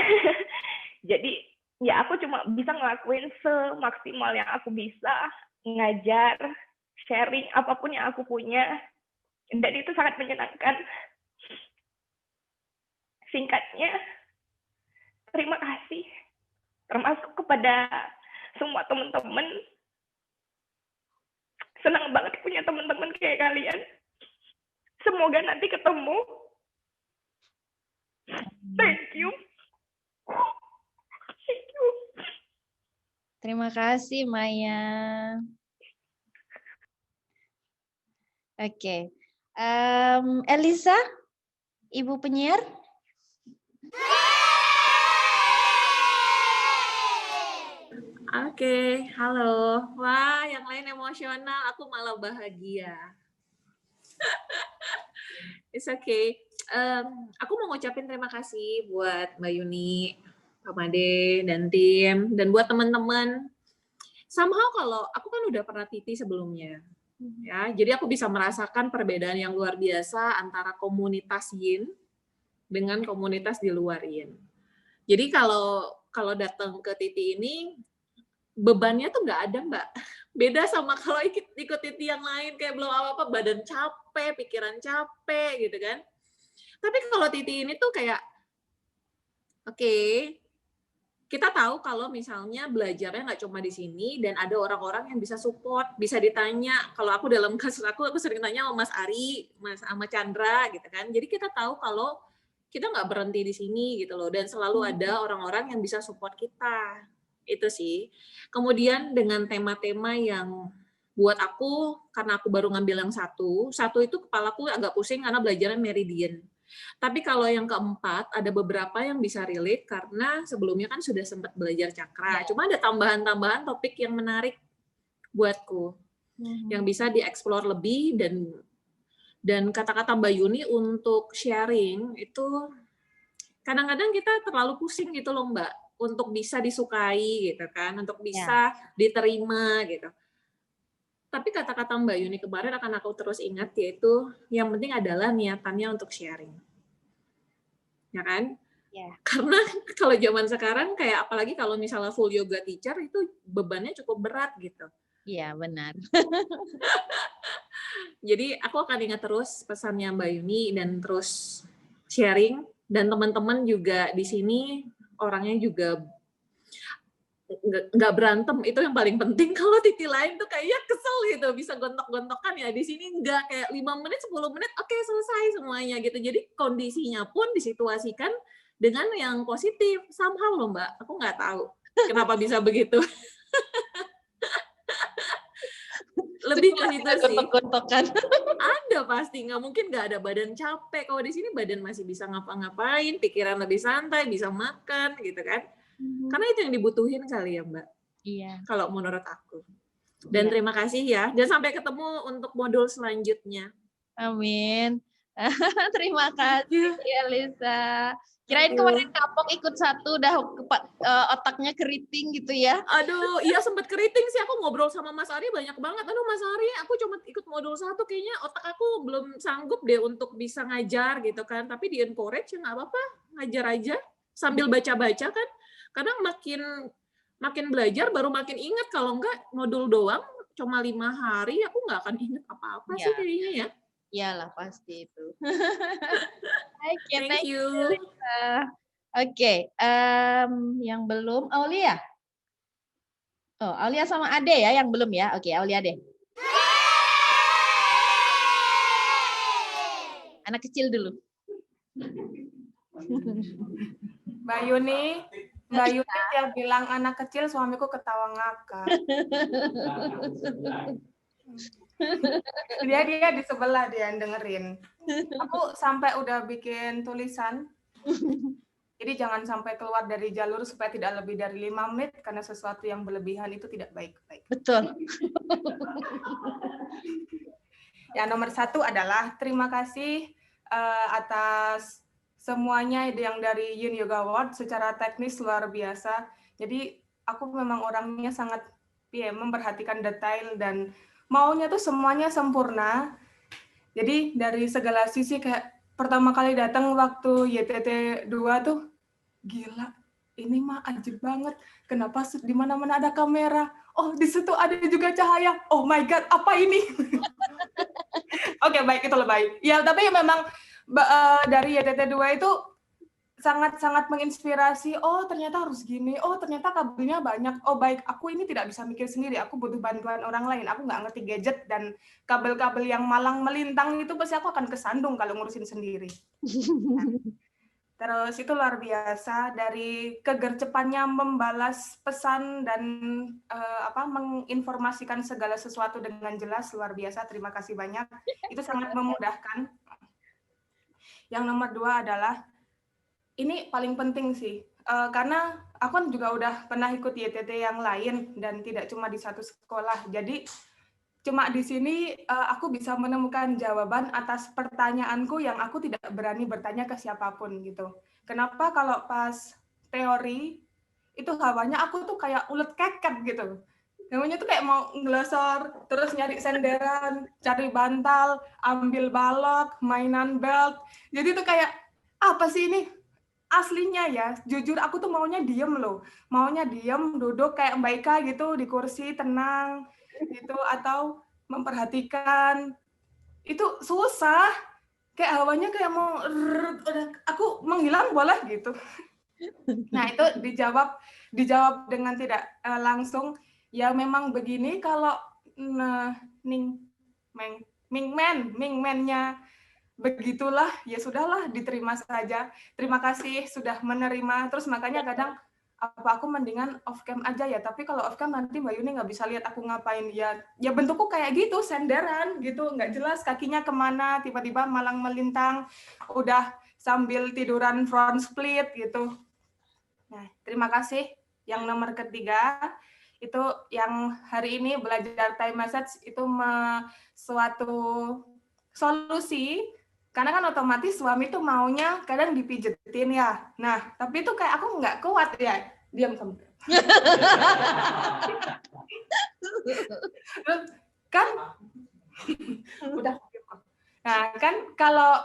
Jadi ya aku cuma bisa ngelakuin semaksimal yang aku bisa, ngajar, sharing apapun yang aku punya, dan itu sangat menyenangkan. Singkatnya, terima kasih, termasuk kepada semua teman-teman. Senang banget punya teman-teman kayak kalian. Semoga nanti ketemu. Thank you. Thank you. Terima kasih, Maya. Oke. Elisa, Ibu penyiar. Oke, halo. Wah, yang lain emosional, aku malah bahagia. It's okay. Aku mau ngucapin terima kasih buat Mbak Yuni, Pak Made, dan tim, dan buat teman-teman. Somehow kalau aku kan udah pernah TT sebelumnya, ya, jadi aku bisa merasakan perbedaan yang luar biasa antara komunitas Yin dengan komunitas di luar Yin. Jadi kalau datang ke TT ini, bebannya tuh nggak ada, Mbak. Beda sama kalau ikut TT yang lain, kayak belum apa-apa, badan capek, pikiran capek, gitu kan. Tapi kalau TT ini tuh kayak, oke, kita tahu kalau misalnya belajarnya nggak cuma di sini, dan ada orang-orang yang bisa support, bisa ditanya. Kalau aku dalam kasus aku sering tanya sama Mas Ari, sama Chandra, gitu kan. Jadi kita tahu kalau kita nggak berhenti di sini, gitu loh. Dan selalu ada orang-orang yang bisa support kita. Itu sih. Kemudian dengan tema-tema yang buat aku, karena aku baru ngambil yang satu itu kepalaku agak pusing karena belajarnya meridian. Tapi kalau yang keempat, ada beberapa yang bisa relate karena sebelumnya kan sudah sempat belajar cakra. Cuma ada tambahan-tambahan topik yang menarik buatku, yang bisa dieksplor lebih, dan kata-kata Mbak Yuni untuk sharing itu kadang-kadang kita terlalu pusing gitu loh, Mbak, untuk bisa disukai gitu kan, untuk bisa diterima gitu. Tapi kata-kata Mbak Yuni kemarin akan aku terus ingat, yaitu yang penting adalah niatannya untuk sharing. Ya kan? Karena kalau zaman sekarang kayak apalagi kalau misalnya full yoga teacher itu bebannya cukup berat gitu. Iya, benar. Jadi aku akan ingat terus pesannya Mbak Yuni dan terus sharing, dan teman-teman juga di sini orangnya juga nggak berantem, itu yang paling penting. Kalau TT lain tuh kayaknya kesel gitu, bisa gontok-gontokan, ya di sini nggak, kayak 5 menit 10 menit oke, selesai semuanya gitu. Jadi kondisinya pun disituasikan dengan yang positif somehow loh, Mbak, aku nggak tahu kenapa bisa begitu. Lebih ke situ sih. Gontok-gontokan. Ada pasti, nggak mungkin nggak ada badan capek. Kalau di sini badan masih bisa ngapa-ngapain, pikiran lebih santai, bisa makan gitu kan. Karena itu yang dibutuhin kali ya, Mbak. Iya. Kalau menurut aku. Dan terima kasih ya. Dan sampai ketemu untuk modul selanjutnya. Amin. Terima kasih, Elisa. Kirain kemarin kapok ikut satu, udah otaknya keriting gitu ya. Aduh, iya sempat keriting sih. Aku ngobrol sama Mas Ari banyak banget. Aduh Mas Ari, aku cuma ikut modul 1, kayaknya otak aku belum sanggup deh untuk bisa ngajar gitu kan. Tapi di encourage ya nggak apa-apa, ngajar aja sambil baca-baca kan. Kadang makin belajar baru makin ingat. Kalau enggak modul doang cuma 5 hari, aku nggak akan ingat apa-apa sih kayaknya ya. Iyalah pasti itu. Thank you. Oke, yang belum Aulia. Oh, Aulia sama Ade ya yang belum ya. Oke, Aulia deh. Anak kecil dulu. Mbak Yuni tiap bilang anak kecil, suamiku ketawa ngakak. Dia di sebelah dia yang dengerin. Aku sampai udah bikin tulisan. Jadi jangan sampai keluar dari jalur supaya tidak lebih dari 5 menit karena sesuatu yang berlebihan itu tidak baik-baik. Betul. Yang nomor 1 adalah terima kasih atas semuanya yang dari Yin Yoga World secara teknis luar biasa. Jadi aku memang orangnya sangat memperhatikan detail dan maunya tuh semuanya sempurna. Jadi dari segala sisi kayak pertama kali datang waktu YTT 2 tuh gila, ini mah ajib banget. Kenapa di mana-mana ada kamera? Oh, di situ ada juga cahaya. Oh my god, apa ini? Oke, baik, itu lebay. Ya, tapi memang dari YTT 2 itu sangat-sangat menginspirasi. Oh, ternyata harus gini. Oh, ternyata kabelnya banyak. Oh, baik, aku ini tidak bisa mikir sendiri. Aku butuh bantuan orang lain. Aku nggak ngerti gadget dan kabel-kabel yang malang melintang itu pasti aku akan kesandung kalau ngurusin sendiri. Terus itu luar biasa dari kegercepannya membalas pesan dan menginformasikan segala sesuatu dengan jelas, luar biasa. Terima kasih banyak. Itu sangat memudahkan. Yang nomor 2 adalah ini paling penting sih, karena aku kan juga udah pernah ikut YTT yang lain dan tidak cuma di satu sekolah. Jadi cuma di sini aku bisa menemukan jawaban atas pertanyaanku yang aku tidak berani bertanya ke siapapun gitu. Kenapa kalau pas teori itu hawanya aku tuh kayak ulet keket gitu. Namanya tuh kayak mau ngelosor, terus nyari senderan, cari bantal, ambil balok, mainan belt. Jadi tuh kayak apa sih ini? Aslinya ya, jujur aku tuh maunya diem loh. Maunya diem, duduk kayak Mbak Ika gitu di kursi, tenang gitu, atau memperhatikan. Itu susah. Kayak hawanya kayak mau, aku menghilang boleh gitu. Nah itu dijawab dengan tidak langsung. Ya memang begini kalau Mingmen-nya begitulah, ya sudahlah, diterima saja. Terima kasih sudah menerima. Terus makanya kadang apa aku mendingan off cam aja ya, tapi kalau off cam nanti Mbak Yuni nggak bisa lihat aku ngapain. Ya bentukku kayak gitu, senderan gitu, nggak jelas kakinya kemana, tiba-tiba malang melintang, udah sambil tiduran front split gitu. Nah, terima kasih. Yang nomor 3 itu yang hari ini belajar time message itu suatu solusi, karena kan otomatis suami tuh maunya kadang dipijetin ya. Nah, tapi itu kayak aku nggak kuat ya. Diam kamu. Kan udah. Nah, kan kalau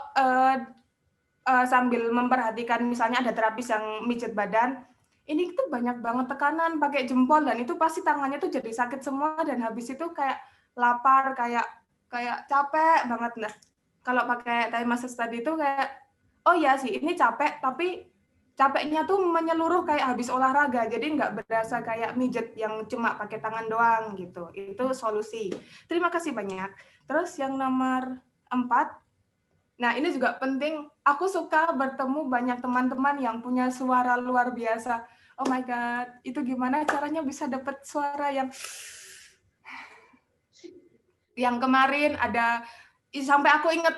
sambil memperhatikan misalnya ada terapis yang mijet badan, ini tuh banyak banget tekanan pakai jempol dan itu pasti tangannya tuh jadi sakit semua dan habis itu kayak lapar, kayak capek banget. Nah, kalau pakai time message tadi itu kayak oh ya sih ini capek, tapi capeknya tuh menyeluruh kayak habis olahraga, jadi nggak berasa kayak mijet yang cuma pakai tangan doang gitu. Itu solusi. Terima kasih banyak. Terus yang nomor 4, nah ini juga penting, aku suka bertemu banyak teman-teman yang punya suara luar biasa. Oh my God, itu gimana caranya bisa dapat suara yang kemarin ada, sampai aku inget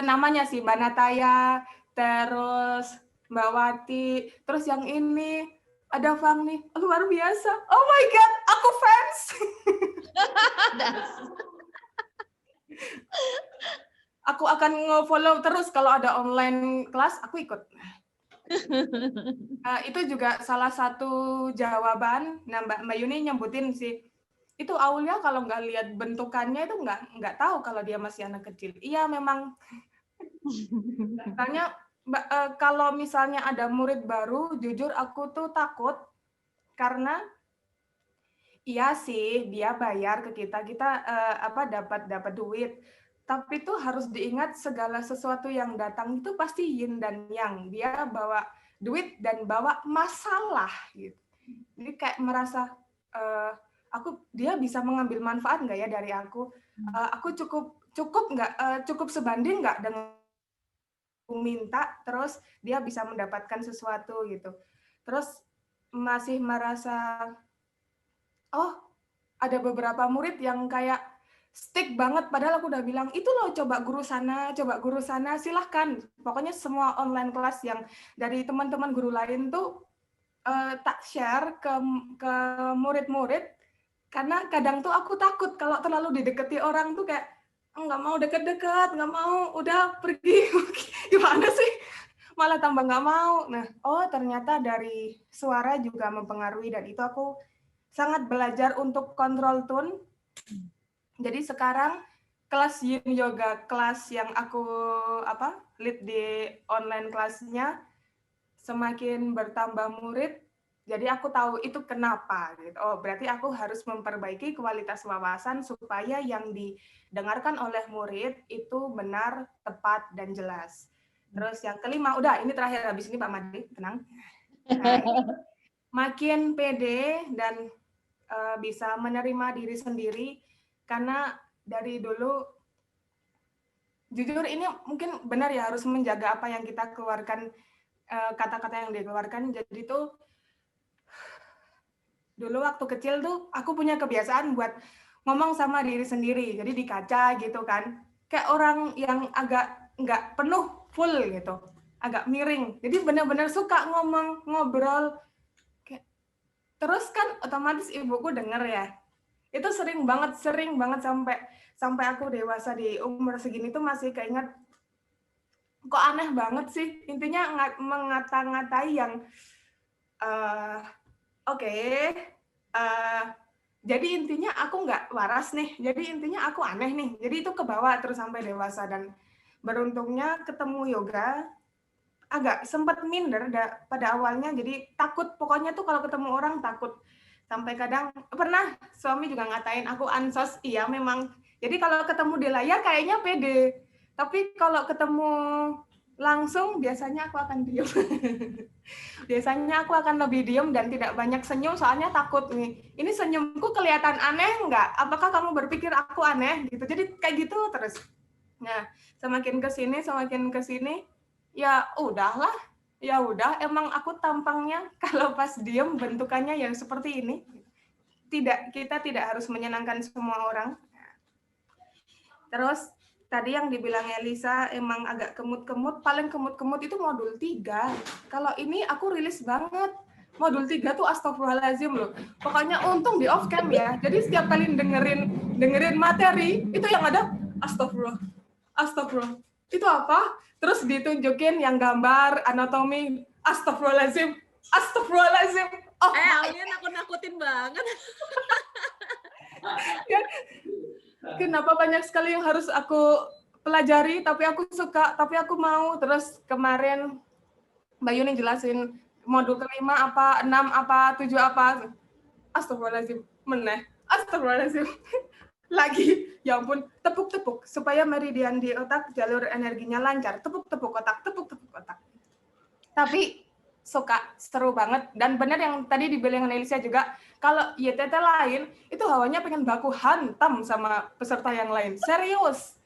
namanya sih, Mbak Nataya, terus Mbak Wati, terus yang ini, ada Fang nih, luar biasa. Oh my God, aku fans. Aku akan nge-follow terus kalau ada online kelas, aku ikut. Itu juga salah satu jawaban. Nah, Mbak Yuni nyebutin sih, itu Aulia kalau nggak lihat bentukannya itu nggak tahu kalau dia masih anak kecil. Iya memang. Misalnya kalau misalnya ada murid baru, jujur aku tuh takut karena iya sih dia bayar ke kita dapat duit. Tapi itu harus diingat segala sesuatu yang datang itu pasti yin dan yang. Dia bawa duit dan bawa masalah gitu. Jadi kayak merasa dia bisa mengambil manfaat nggak ya dari aku? Aku cukup sebanding nggak dengan minta, terus dia bisa mendapatkan sesuatu gitu. Terus masih merasa, oh ada beberapa murid yang kayak stick banget, padahal aku udah bilang, itu loh coba guru sana, silahkan. Pokoknya semua online kelas yang dari teman-teman guru lain tuh tak share ke murid-murid, karena kadang tuh aku takut kalau terlalu dideketi orang tuh kayak, nggak mau deket-deket, nggak mau, udah pergi. Gimana sih? Malah tambah nggak mau. Nah, oh ternyata dari suara juga mempengaruhi, dan itu aku sangat belajar untuk kontrol tone. Jadi sekarang kelas Yin Yoga, kelas yang aku lead di online kelasnya, semakin bertambah murid, jadi aku tahu itu kenapa. Gitu. Oh, berarti aku harus memperbaiki kualitas wawasan supaya yang didengarkan oleh murid itu benar, tepat, dan jelas. Terus yang kelima, udah ini terakhir, habis ini Pak Made, tenang. Nah, makin pede dan bisa menerima diri sendiri, karena dari dulu, jujur ini mungkin benar ya, harus menjaga apa yang kita keluarkan, kata-kata yang dikeluarkan. Jadi tuh dulu waktu kecil tuh aku punya kebiasaan buat ngomong sama diri sendiri, jadi di kaca gitu kan, kayak orang yang agak nggak penuh full gitu, agak miring. Jadi benar-benar suka ngobrol, terus kan otomatis ibuku denger ya. Itu sering banget sampai aku dewasa di umur segini tuh masih keinget, kok aneh banget sih, intinya mengata-ngatai yang jadi intinya aku nggak waras nih, jadi intinya aku aneh nih, jadi itu kebawa terus sampai dewasa. Dan beruntungnya ketemu yoga, agak sempat minder pada awalnya, jadi takut, pokoknya tuh kalau ketemu orang takut. Sampai kadang pernah suami juga ngatain aku ansos, iya memang. Jadi kalau ketemu di layar kayaknya pede, tapi kalau ketemu langsung biasanya aku akan diam. Biasanya aku akan lebih diam dan tidak banyak senyum, soalnya takut nih, ini senyumku kelihatan aneh nggak? Apakah kamu berpikir aku aneh gitu? Jadi kayak gitu terus. Nah, semakin kesini, ya udahlah. Ya udah, emang aku tampangnya kalau pas diem bentukannya yang seperti ini. Kita tidak harus menyenangkan semua orang. Terus tadi yang dibilang Elisa emang agak kemut-kemut, paling kemut-kemut itu modul 3. Kalau ini aku rilis banget. Modul 3 tuh astagfirullahaladzim loh. Pokoknya untung di off cam ya. Jadi setiap kali dengerin materi, itu yang ada astagfirullah. Astagfirullah. Itu apa? Terus ditunjukin yang gambar anatomi, astagfirullahaladzim, astagfirullahaladzim. Oh, Alia nakut-nakutin banget. Kenapa banyak sekali yang harus aku pelajari, tapi aku suka, tapi aku mau. Terus kemarin Mbak Yuni jelasin modul kelima apa, 6 apa, 7 apa. Astagfirullahaladzim, meneh. Astagfirullahaladzim. Lagi, ya ampun, tepuk-tepuk supaya meridian di otak jalur energinya lancar, tepuk-tepuk otak. Tapi suka, seru banget, dan benar yang tadi dibilang Elisa juga, kalau YTT lain itu hawanya pengen baku hantam sama peserta yang lain, serius.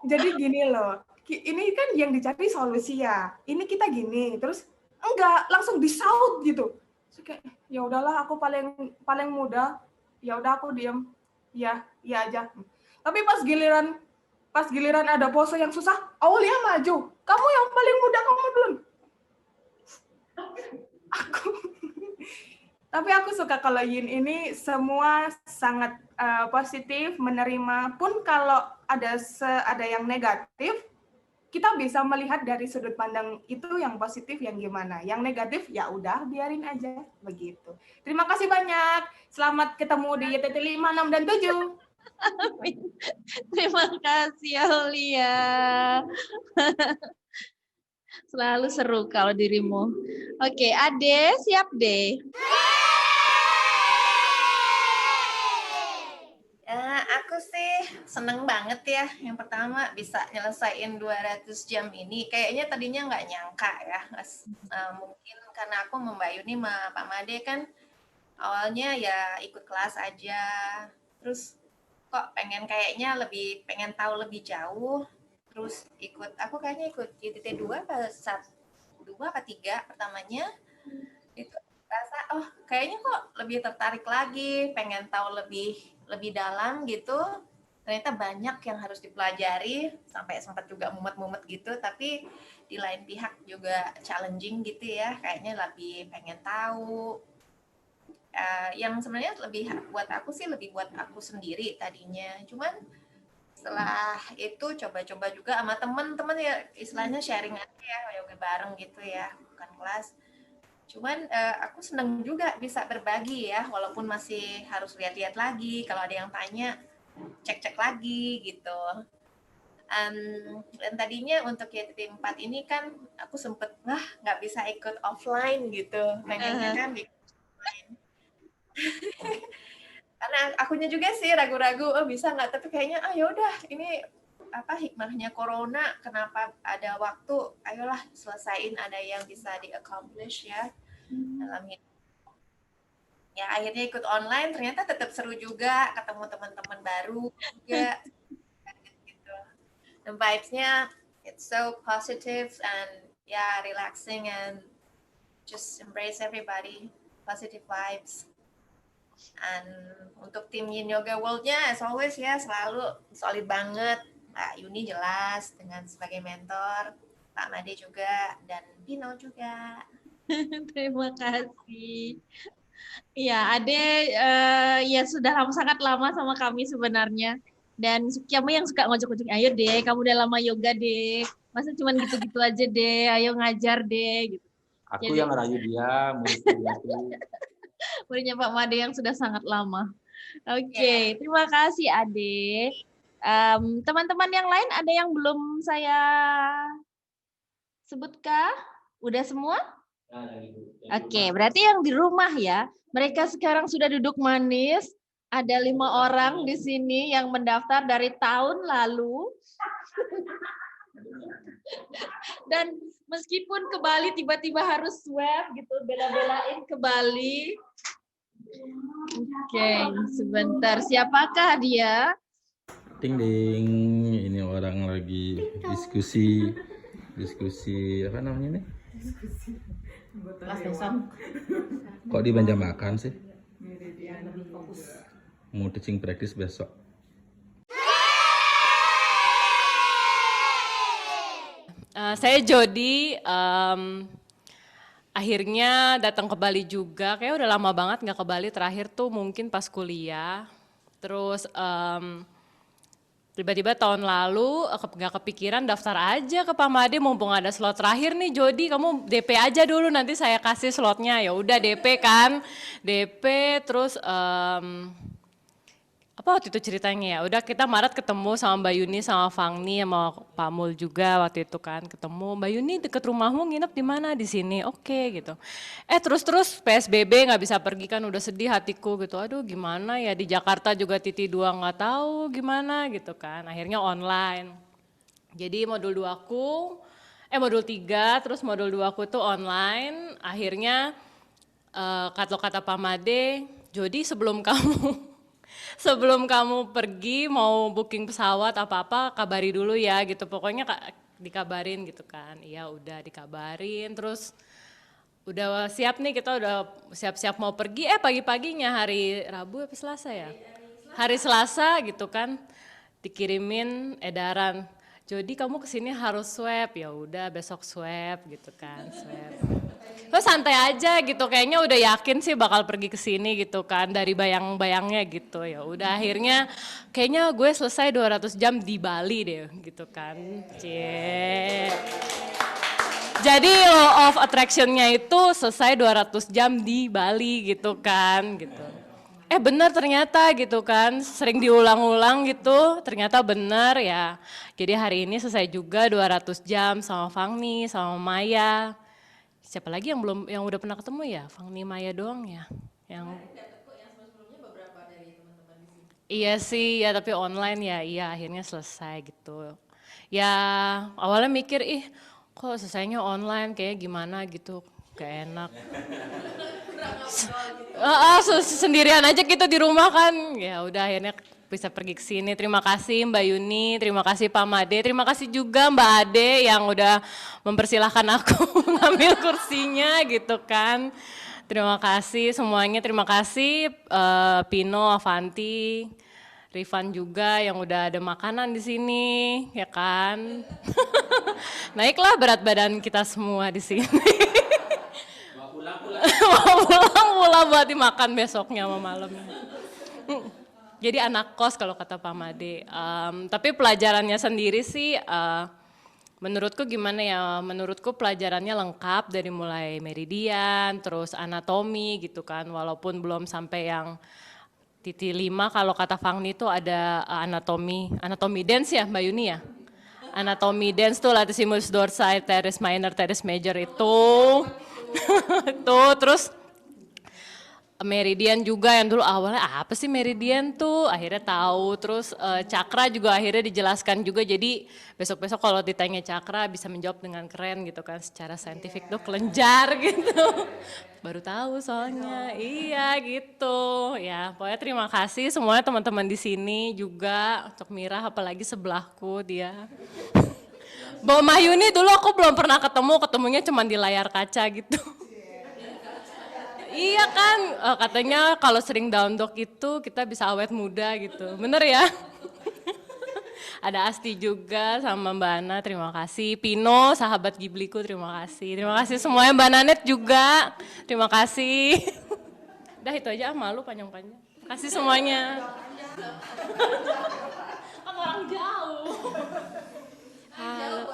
Jadi gini loh, ini kan yang dicari solusi ya, ini kita gini, terus enggak langsung disaut gitu. Kayak ya udahlah, aku paling muda. Ya udah aku diam, ya aja. Tapi pas giliran ada pose yang susah, Aulia maju, kamu yang paling muda, kamu belum. Tapi aku suka kalau Yin ini semua sangat positif, menerima. Pun kalau ada yang negatif, kita bisa melihat dari sudut pandang itu yang positif yang gimana. Yang negatif ya udah biarin aja begitu. Terima kasih banyak. Selamat ketemu di YTT 5, 6 dan 7. Terima kasih Aulia. Selalu seru kalau dirimu. Oke, Ade, siap deh. Aku sih seneng banget ya. Yang pertama bisa nyelesain 200 jam ini. Kayaknya tadinya nggak nyangka ya. Mungkin karena aku sama Mbak Yuni sama Pak Made kan awalnya ya ikut kelas aja. Terus kok pengen tahu lebih jauh. terus aku kayaknya ikut YTT 2 apa 2 apa 3 pertamanya, itu rasa oh kayaknya kok lebih tertarik lagi, pengen tahu lebih dalam gitu. Ternyata banyak yang harus dipelajari, sampai sempat juga mumet-mumet gitu, tapi di lain pihak juga challenging gitu ya, kayaknya lebih pengen tahu. Yang sebenarnya lebih buat aku sih lebih buat aku sendiri tadinya, cuman setelah itu coba-coba juga sama temen-temen ya, istilahnya sharing aja ya, yoga bareng gitu ya, bukan kelas. Cuman aku seneng juga bisa berbagi ya, walaupun masih harus lihat-lihat lagi, kalau ada yang tanya cek-cek lagi gitu. Dan tadinya untuk YTT 4 ini kan aku sempet nggak bisa ikut offline gitu, pengennya kan ikut offline. Karena akunya juga sih ragu-ragu, oh bisa nggak, tapi kayaknya yaudah ini apa hikmahnya corona, kenapa ada waktu, ayolah selesain, ada yang bisa di-accomplish ya dalam hidup. Ya akhirnya ikut online, ternyata tetap seru juga, ketemu teman-teman baru juga gitu. Dan vibes-nya it's so positive and relaxing and just embrace everybody, positive vibes. And untuk tim Yin Yoga World-nya as always ya selalu solid banget. Mbak Yuni jelas dengan sebagai mentor, Pak Made juga, dan Pino juga. Terima kasih. Ya, Ade ya sudah sangat lama sama kami sebenarnya. Dan kamu yang suka ngojek-ngojek, ayo deh, kamu udah lama yoga deh. Masa cuma gitu-gitu aja deh, ayo ngajar deh. Gitu. Aku yang rayu dia, murid-murid aku. Muridnya Pak Made yang sudah sangat lama. Oke, terima kasih Ade. Teman-teman yang lain ada yang belum saya sebutkah? Udah semua? Oke, berarti yang di rumah ya, mereka sekarang sudah duduk manis. Ada 5 orang di sini yang mendaftar dari tahun lalu. Dan meskipun ke Bali tiba-tiba harus swab gitu, bela-belain ke Bali. Oke, sebentar. Siapakah dia? Ding ding, ini orang lagi diskusi apa namanya nih? Kelas besok. Kok di Banjarmasin sih? Lebih fokus. Mau teaching practice besok. Saya Jody, akhirnya datang ke Bali juga. Kayak udah lama banget nggak ke Bali. Terakhir tuh mungkin pas kuliah. Terus tiba-tiba tahun lalu nggak kepikiran daftar aja ke Pak Made, mumpung ada slot terakhir nih. Jody, kamu DP aja dulu, nanti saya kasih slotnya. Ya udah DP kan, DP terus apa waktu itu ceritanya ya, udah kita Maret ketemu sama Mbak Yuni sama Fangni sama Pak Mul juga waktu itu kan ketemu. Mbak Yuni deket rumahmu nginep di mana? Di sini. Oke gitu. Terus PSBB nggak bisa pergi kan, udah sedih hatiku gitu. Aduh gimana ya, di Jakarta juga Titi 2 nggak tahu gimana gitu kan. Akhirnya online. Jadi modul 3 terus modul 2 aku tuh online. Akhirnya kata Pak Made, Jody sebelum kamu pergi mau booking pesawat apa-apa kabari dulu ya gitu, pokoknya dikabarin gitu kan. Iya udah dikabarin, terus udah siap nih, kita udah siap-siap mau pergi. Pagi-paginya hari Rabu apa Selasa ya? Hari Selasa gitu kan dikirimin edaran, Jody kamu kesini harus swab. Ya udah besok swab gitu kan, swab. Terus santai aja gitu, kayaknya udah yakin sih bakal pergi ke sini gitu kan dari bayang-bayangnya gitu. Ya udah akhirnya kayaknya gue selesai 200 jam di Bali deh gitu kan. Jadi law of attraction-nya itu selesai 200 jam di Bali gitu kan gitu. Bener ternyata gitu kan, sering diulang-ulang gitu, ternyata bener ya. Jadi hari ini selesai juga 200 jam sama Fangni, sama Maya. Siapa lagi yang udah pernah ketemu ya? Fangni, Maya doang ya. Iya sih, ya tapi online ya, iya akhirnya selesai gitu. Ya awalnya mikir, kok selesainya online, kayak gimana gitu, gak enak. Sendirian aja gitu di rumah kan, ya udah akhirnya bisa pergi ke sini. Terima kasih Mbak Yuni, terima kasih Pak Made, terima kasih juga Mbak Ade yang udah mempersilahkan aku mengambil kursinya gitu kan. Terima kasih semuanya, terima kasih Pino, Avanti, Rifan juga yang udah ada makanan di sini, ya kan. Naiklah berat badan kita semua di sini. Mau pulang pula buat dimakan besoknya sama malamnya. Jadi anak kos kalau kata Pak Made. Tapi pelajarannya sendiri sih menurutku gimana ya, menurutku pelajarannya lengkap dari mulai meridian, terus anatomi gitu kan, walaupun belum sampai yang titik 5 kalau kata Fangni itu ada anatomi dance ya Mbak Yuni ya? Anatomi dance tuh latissimus dorsi, teres minor, teres major itu. Tuh, terus meridian juga yang dulu awalnya apa sih meridian tuh, akhirnya tahu. Terus cakra juga akhirnya dijelaskan juga, jadi besok-besok kalau ditanya cakra bisa menjawab dengan keren gitu kan, secara saintifik tuh kelenjar gitu. Baru tahu soalnya, iya gitu. Ya pokoknya terima kasih semuanya teman-teman di sini juga, untuk Mira apalagi sebelahku dia. Mbak Mahyuni dulu aku belum pernah ketemunya cuma di layar kaca gitu. Iya kan, katanya kalau sering down dog itu kita bisa awet muda gitu, bener ya? Ada Asti juga sama Mbak Ana, terima kasih. Pino, sahabat Ghibliku, terima kasih. Terima kasih semuanya, Mbak Nanet juga, terima kasih. Udah itu aja, malu panjang-panjang. Kasih semuanya. Kan orang jauh. Halo.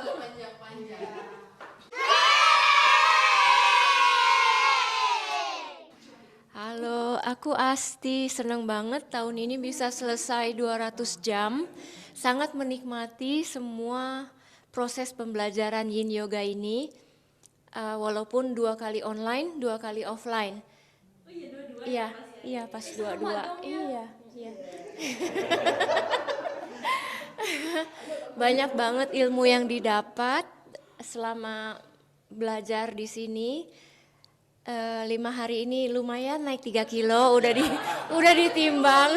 Halo, aku Asti. Senang banget tahun ini bisa selesai 200 jam. Sangat menikmati semua proses pembelajaran Yin Yoga ini. Walaupun 2 kali online, 2 kali offline. Oh iya, dua-dua. Iya, pas dua-dua. Iya. Banyak banget ilmu yang didapat selama belajar di sini. 5 hari ini lumayan naik 3 kilo, udah ditimbang.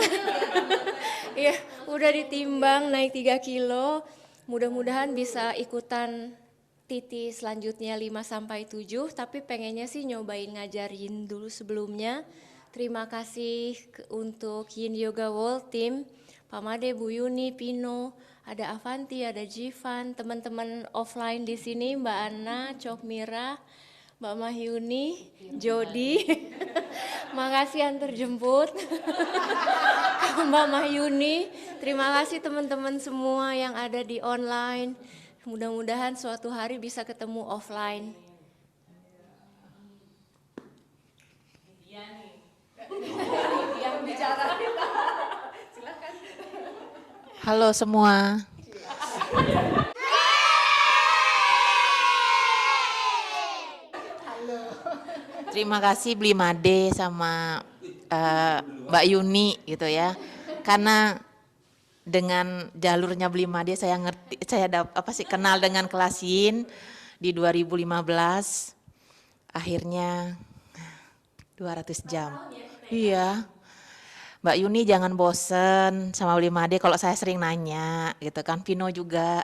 Ya, udah ditimbang naik 3 kilo. Mudah-mudahan bisa ikutan titik selanjutnya 5-7, tapi pengennya sih nyobain ngajarin dulu sebelumnya. Terima kasih untuk Yin Yoga World Team, Pak Made, Bu Yuni, Pino, ada Avanti, ada Jivan, teman-teman offline di sini, Mbak Ana, Cok Mira, Mbak Mahyuni, Jody, makasih yang terjemput. Mbak Mahyuni, terima kasih teman-teman semua yang ada di online. Mudah-mudahan suatu hari bisa ketemu offline. Yang bicara. Silakan. Halo semua. Terima kasih Bli Made sama Mbak Yuni gitu ya. Karena dengan jalurnya Bli Made saya kenal dengan kelas Yin di 2015. Akhirnya 200 jam. Iya. Mbak Yuni jangan bosen sama Bli Made kalau saya sering nanya gitu kan. Pino juga,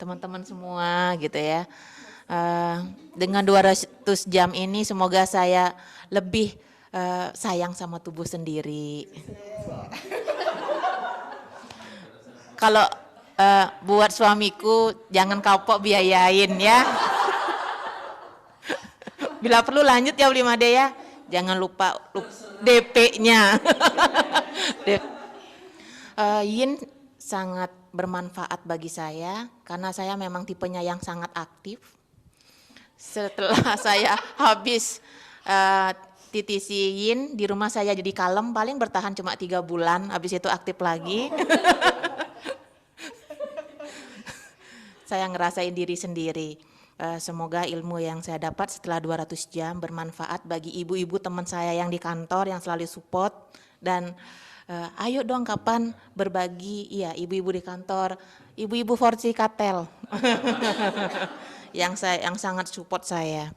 teman-teman semua gitu ya. Dengan 200 jam ini semoga saya lebih sayang sama tubuh sendiri. Kalau buat suamiku jangan kapok biayain ya. Bila perlu lanjut ya Bli Made ya. Jangan lupa DP-nya. Yin sangat bermanfaat bagi saya karena saya memang tipenya yang sangat aktif. Setelah saya habis TTC Yin, di rumah saya jadi kalem, paling bertahan cuma 3 bulan, habis itu aktif lagi. Saya ngerasain diri sendiri. Semoga ilmu yang saya dapat setelah 200 jam bermanfaat bagi ibu-ibu teman saya yang di kantor yang selalu support. Dan ayo dong kapan berbagi, iya ibu-ibu di kantor, ibu-ibu Forci Katel. yang sangat support saya.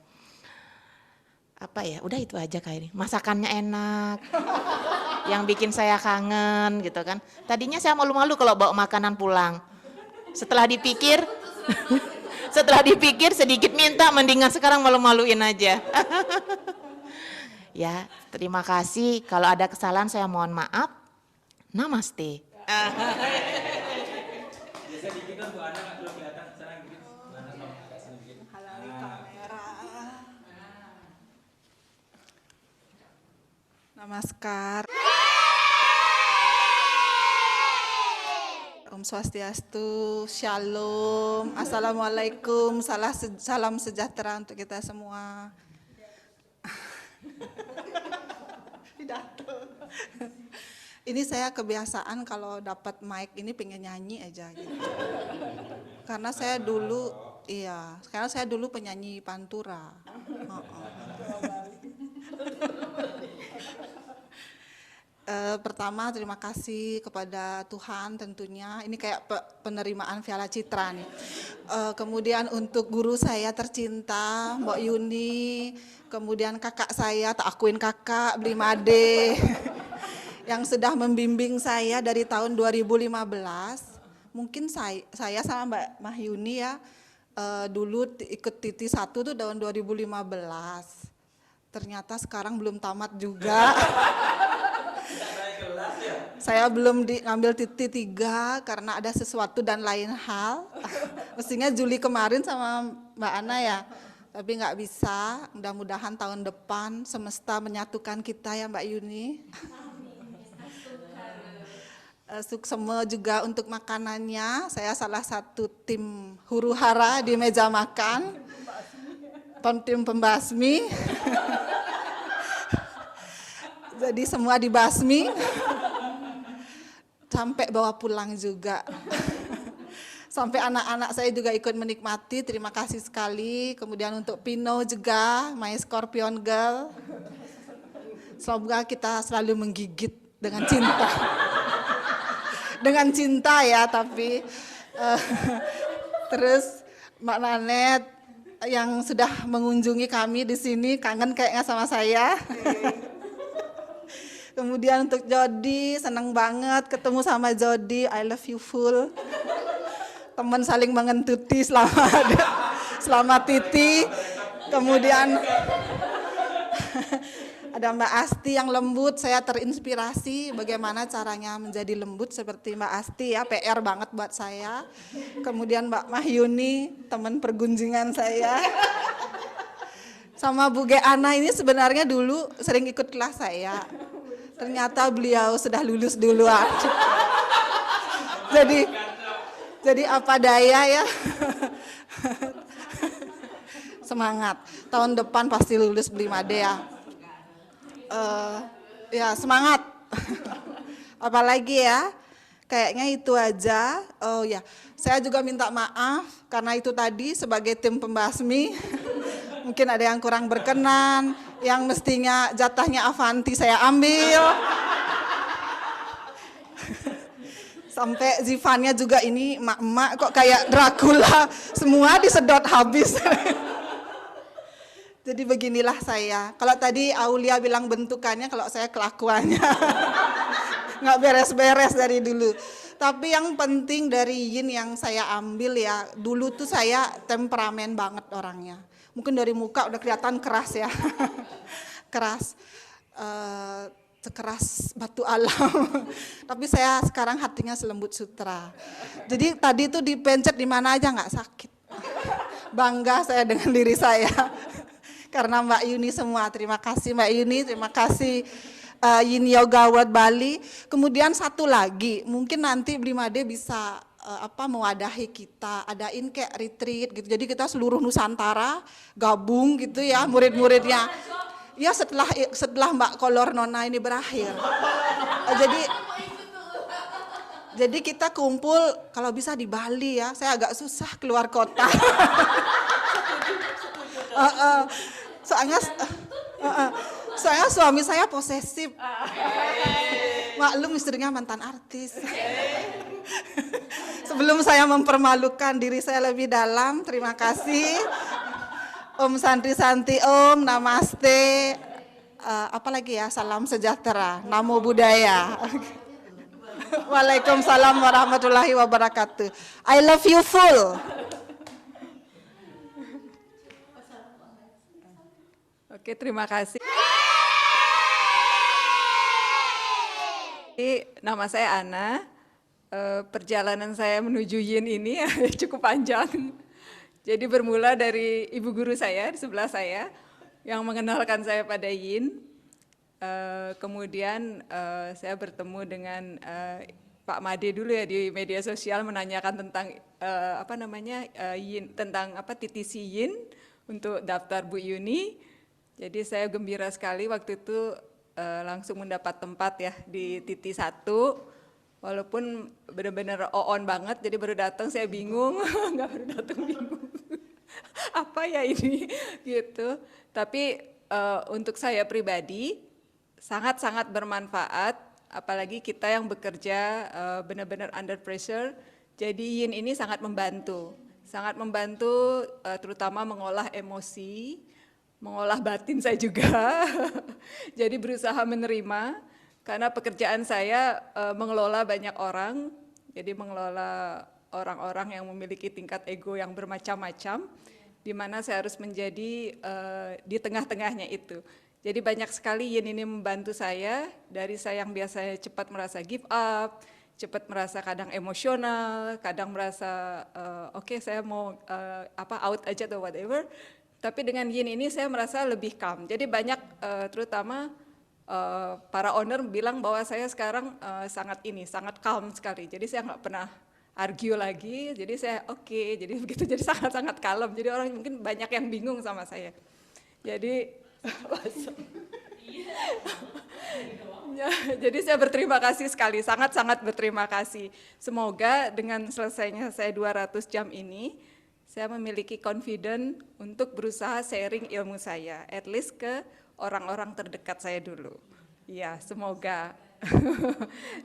Apa ya, udah itu aja kayak ini. Masakannya enak. yang bikin saya kangen gitu kan. Tadinya saya malu-malu kalau bawa makanan pulang. Setelah dipikir sedikit minta, mendingan sekarang malu-maluin aja. Ya, terima kasih. Kalau ada kesalahan saya mohon maaf. Namaste. Biasa dikit untuk anak kalau kelihatan sana dikit. Mana sama agak sini dikit. Halalin kamera. Namaskar. Om Swastiastu, Shalom, Assalamualaikum, salam sejahtera untuk kita semua. Pidato. Ini saya kebiasaan kalau dapat mic ini pengen nyanyi aja gitu. Karena saya dulu penyanyi pantura. Pertama terima kasih kepada Tuhan tentunya. Ini kayak penerimaan Piala Citra nih. Kemudian untuk guru saya tercinta Mbak Yuni, kemudian kakak saya, tak akuin kakak, Bli Made. Yang sudah membimbing saya dari tahun 2015. Mungkin saya sama Mbak Mahyuni ya, dulu ikut Titi 1 tuh tahun 2015. Ternyata sekarang belum tamat juga. Saya belum ngambil Titi 3 karena ada sesuatu dan lain hal. Mestinya Juli kemarin sama Mbak Ana ya, tapi nggak bisa. Mudah-mudahan tahun depan semesta menyatukan kita ya Mbak Yuni. Suksema juga untuk makanannya. Saya salah satu tim huru hara di meja makan. Tim pembasmi. Jadi semua dibasmi. Sampai bawa pulang juga. Sampai anak-anak saya juga ikut menikmati. Terima kasih sekali. Kemudian untuk Pino juga, my Scorpion girl. Semoga kita selalu menggigit dengan cinta. Dengan cinta ya, tapi terus Mbak Nanet yang sudah mengunjungi kami di sini, kangen kayaknya sama saya. Kemudian untuk Jody, senang banget ketemu sama Jody, I love you full. Teman saling mengentuti selama Titi. Kemudian ada Mbak Asti yang lembut, saya terinspirasi bagaimana caranya menjadi lembut seperti Mbak Asti ya, PR banget buat saya. Kemudian Mbak Mahyuni, teman pergunjingan saya. Sama Bu Geana ini sebenarnya dulu sering ikut kelas saya. Ternyata beliau sudah lulus duluan. Jadi apa daya ya. Semangat, tahun depan pasti lulus Bli Made ya. Ya semangat. Apalagi ya, kayaknya itu aja. Oh ya, saya juga minta maaf karena itu tadi sebagai tim pembasmi mungkin ada yang kurang berkenan, yang mestinya jatahnya Avanti saya ambil. Sampai Zivannya juga ini emak-emak kok kayak Dracula, semua disedot habis. Jadi beginilah saya. Kalau tadi Aulia bilang bentukannya, kalau saya kelakuannya. Nggak beres-beres dari dulu. Tapi yang penting dari Yin yang saya ambil ya, dulu tuh saya temperamen banget orangnya. Mungkin dari muka udah kelihatan keras ya. Keras. Sekeras batu alam. Tapi saya sekarang hatinya selembut sutra. Jadi tadi tuh dipencet di mana aja nggak sakit. Bangga saya dengan diri saya. Karena Mbak Yuni semua, terima kasih Mbak Yuni, terima kasih Yin Yoga World Bali. Kemudian satu lagi, mungkin nanti Bli Made bisa mewadahi kita, adain kayak retreat gitu. Jadi kita seluruh Nusantara gabung gitu ya, murid-muridnya. Ya setelah Mbak Kolor Nona ini berakhir. Jadi kita kumpul kalau bisa di Bali ya. Saya agak susah keluar kota. Soalnya suami saya posesif. Maklum istrinya mantan artis. Sebelum saya mempermalukan diri saya lebih dalam, terima kasih. Om Santi Santi Om, Namaste. apa lagi ya? Salam sejahtera, namo buddhaya. Waalaikumsalam warahmatullahi wabarakatuh. I love you full. Oke, terima kasih. Nama saya Ana. Perjalanan saya menuju Yin ini cukup panjang. Jadi bermula dari ibu guru saya di sebelah saya yang mengenalkan saya pada Yin. Kemudian saya bertemu dengan Pak Made dulu ya di media sosial menanyakan tentang Yin, tentang TTC Yin untuk daftar Bu Yuni. Jadi saya gembira sekali waktu itu langsung mendapat tempat ya di TT 1. Walaupun benar-benar on banget, jadi baru datang saya bingung, nggak baru datang bingung, apa ya ini gitu. Tapi untuk saya pribadi sangat-sangat bermanfaat, apalagi kita yang bekerja benar-benar under pressure. Jadi Yin ini sangat membantu terutama mengolah emosi, mengolah batin saya juga. Jadi berusaha menerima. Karena pekerjaan saya mengelola banyak orang, jadi mengelola orang-orang yang memiliki tingkat ego yang bermacam-macam, di mana saya harus menjadi di tengah-tengahnya itu. Jadi banyak sekali Yin ini membantu saya, dari saya yang biasanya cepat merasa give up, cepat merasa kadang emosional, kadang merasa oke, saya mau out aja atau whatever. Tapi dengan Yin ini saya merasa lebih calm. Jadi banyak terutama para owner bilang bahwa saya sekarang sangat calm sekali. Jadi saya nggak pernah argue lagi. Jadi saya jadi begitu. Jadi sangat kalem. Jadi orang mungkin banyak yang bingung sama saya. Jadi jadi saya berterima kasih sekali, sangat berterima kasih. Semoga dengan selesainya saya 200 jam ini, saya memiliki confident untuk berusaha sharing ilmu saya, at least ke orang-orang terdekat saya dulu. Ya, semoga.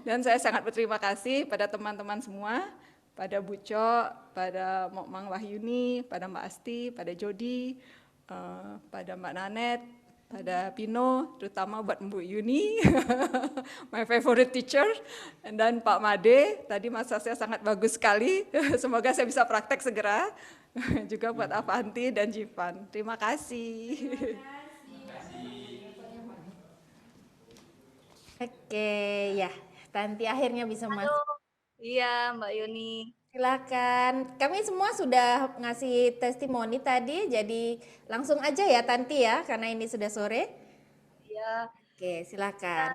Dan saya sangat berterima kasih pada teman-teman semua, pada Bu Co, pada Mang Wahyuni, pada Mbak Asti, pada Jody, pada Mbak Nanet, pada Pino, terutama buat Bu Yuni, my favorite teacher, dan Pak Made, tadi masasnya sangat bagus sekali, semoga saya bisa praktek segera, juga buat Avanti dan Jivan. Terima kasih. Oke, ya, Tanti akhirnya bisa masuk. Iya, Mbak Yuni. Silakan. Kami semua sudah ngasih testimoni tadi, jadi langsung aja ya Tanti ya, karena ini sudah sore. Iya. Oke, silakan.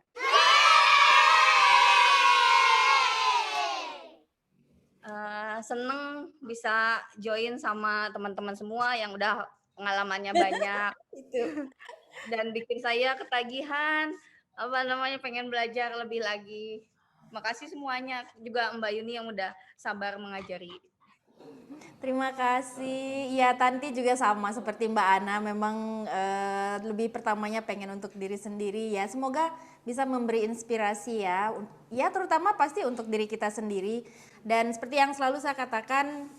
Seneng bisa join sama teman-teman semua yang udah pengalamannya banyak. Dan bikin saya ketagihan, pengen belajar lebih lagi. Makasih semuanya, juga Mbak Yuni yang udah sabar mengajari. Terima kasih. Ya, Tanti juga sama seperti Mbak Ana, memang lebih pertamanya pengen untuk diri sendiri ya. Semoga bisa memberi inspirasi ya. Ya, terutama pasti untuk diri kita sendiri. Dan seperti yang selalu saya katakan,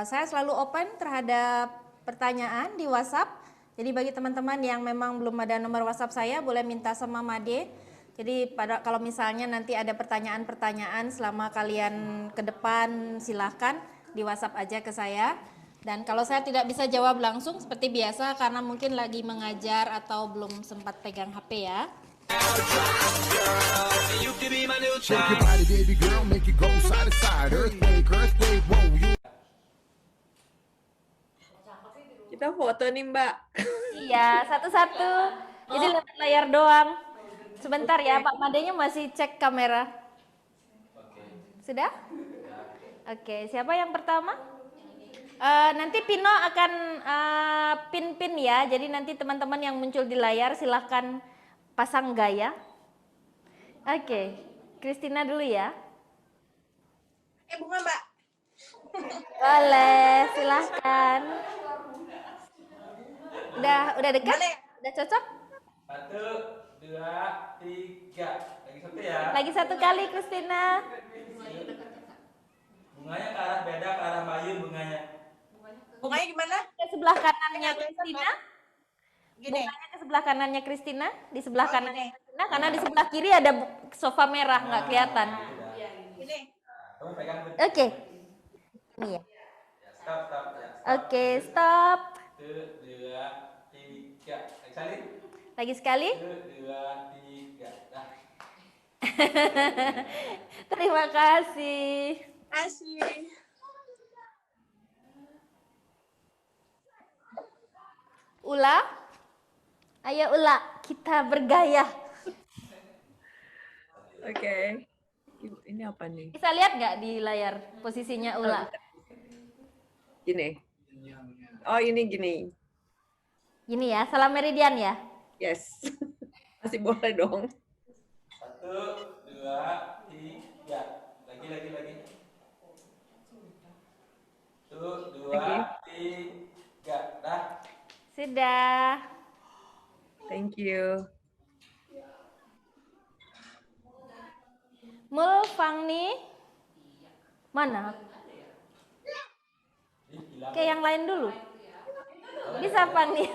saya selalu open terhadap pertanyaan di WhatsApp. Jadi bagi teman-teman yang memang belum ada nomor WhatsApp saya, boleh minta sama Made. Jadi kalau misalnya nanti ada pertanyaan-pertanyaan selama kalian ke depan, silahkan di WhatsApp aja ke saya. Dan kalau saya tidak bisa jawab langsung seperti biasa karena mungkin lagi mengajar atau belum sempat pegang HP ya. Kita foto nih Mbak. Iya, satu-satu. Jadi lewat layar doang. Sebentar ya, Pak Madenya masih cek kamera. Sudah? Oke, siapa yang pertama? Nanti Pino akan pin-pin ya. Jadi nanti teman-teman yang muncul di layar silahkan pasang gaya. Oke, Christina dulu ya. Bunga Mbak. Boleh, silahkan. Udah dekat? Udah cocok? 1, 2, 3. Lagi satu ya. Lagi satu kali, Christina. Bunganya ke arah beda, ke arah Mayun bunganya. Bunganya gimana? Ke sebelah kanannya Christina. Bukanya ke sebelah kanannya Christina, di sebelah kanannya Christina, karena di sebelah kiri ada sofa merah, nggak kelihatan. Kamu pegang. Oke. Ini ya. Stop, stop. Ya, stop. Oke, stop. 1, 2, 3. Sekali. Lagi sekali. 1, 2, 3. Dah. Terima kasih. Kasih. Ula. Ayo Ula, kita bergaya. Oke. Ini apa nih? Bisa lihat nggak di layar posisinya Ula? Gini. Oh, ini gini. Gini ya, salam meridian ya. Yes. Masih boleh dong. 1, 2, 3. Lagi. 1, 2, 3. Dah. Sudah. Thank you. Mul Fangni. Mana? Oke, yang lain dulu. Bisa Fangni.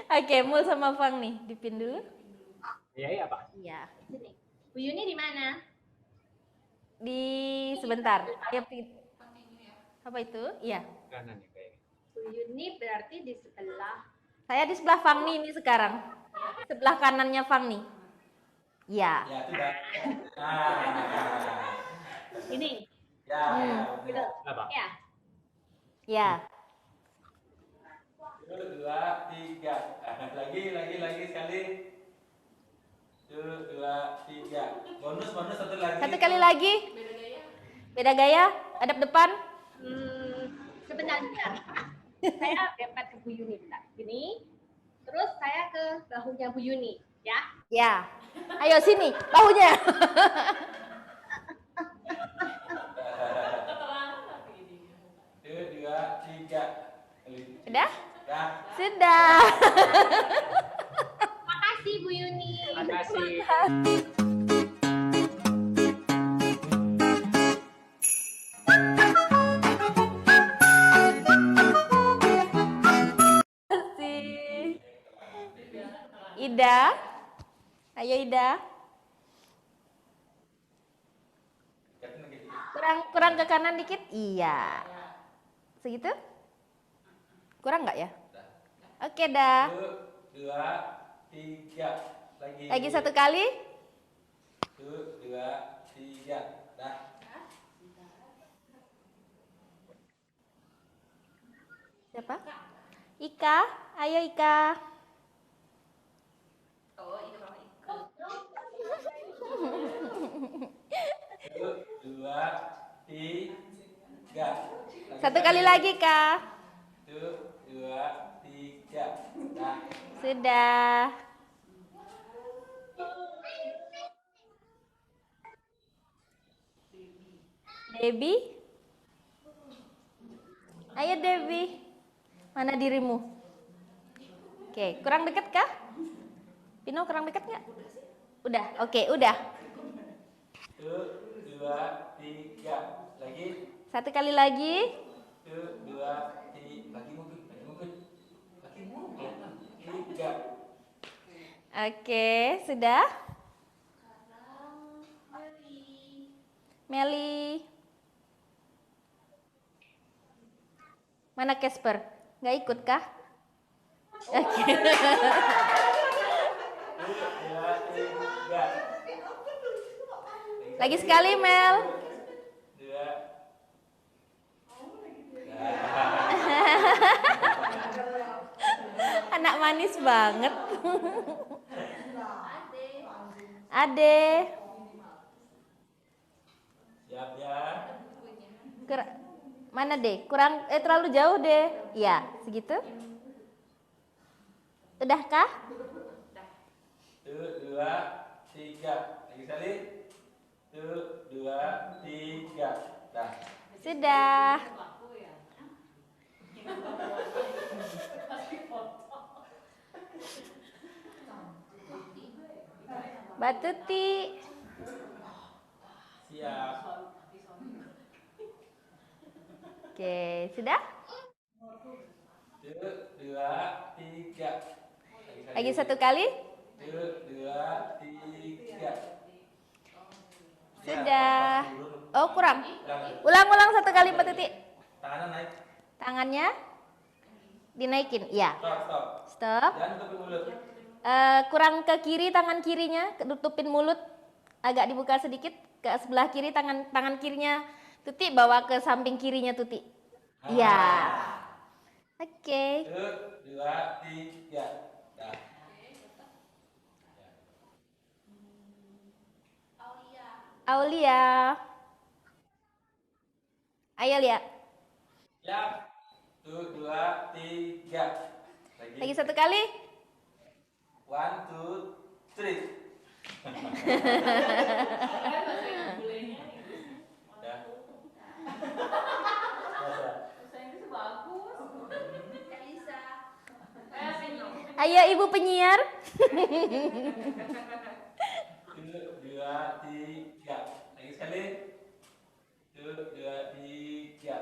Oke, Mul sama Fangni dipin dulu. Iya, Pak. Iya. Bu Yuni di mana? Di sebentar. Ayo, apa itu? Iya. Kanan ya kayaknya. Bu Yuni berarti di sebelah. Saya di sebelah Fangni ini sekarang. Sebelah kanannya Fangni. Iya. Ya, sudah. Ini. Ya, Gitu. Apa? Ya. Ya. 1, 2, 3. Lagi sekali. 1, 2, 3. Bonus satu lagi. Satu kali lagi. Beda gaya. Hadap depan. Sebentar. Saya lempar ke Bu Yuni. Gini. Terus saya ke bahunya Bu Yuni. Ya. Ya. Ayo sini, bahunya. 1, 2, 3. Sudah? Dah. Sudah. Makasih Bu Yuni. Makasih. Ida. Ayo Ida. Kurang ke kanan dikit? Iya. Segitu? Kurang nggak ya? Oke dah. 1, 2, 3. Lagi satu kali. 1, 2, 3. Dah. Siapa? Ika. Ayo Ika. Oh, ini Mama ikut. 1, 2, 3. Satu kali lagi Kak. 1, 2, 3. Dah. Sudah. Debbie. Ayo Debbie. Mana dirimu? Oke, kurang dekat kah? Pino kurang dekat nggak? Udah, oke, udah. 1, 2, 3. Lagi. Satu kali lagi. 1, 2, 3. Lagi mungkin. 3. Oke, sudah. Meli. Mana Casper? Nggak ikut kah? Oke. 1, 2, 3. Lagi sekali Mel. 2. Anak manis banget. Ade. Siap ya. Mana deh? Kurang terlalu jauh deh. Iya, segitu. Udah kah? 1, 2, 3. Lagi sekali. 1, 2, 3. Dah. Sudah. Mbak Tuti. Siap. Oke, sudah? 1, 2, tiga. Lagi satu kali. 1, 2, 3. Sudah. Oh, kurang. Ulang-ulang satu kali Mbak Tuti. Tangannya naik. Tangannya dinaikin. Ya. Stop, stop. Stop. Jangan tutupin mulut. Kurang ke kiri tangan kirinya, tutupin mulut. Agak dibuka sedikit ke sebelah kiri tangan kirinya Tuti bawa ke samping kirinya Tuti. Iya. Oke. 1, 2, 3. Dah. Aulia. Ayo lihat. Siap. 1, 2, 3. Lagi satu kali. 1, 2, 3. Dah. Ayo Ibu penyiar. 1, 2, 3. Lagi sekali. 1, 2, 3.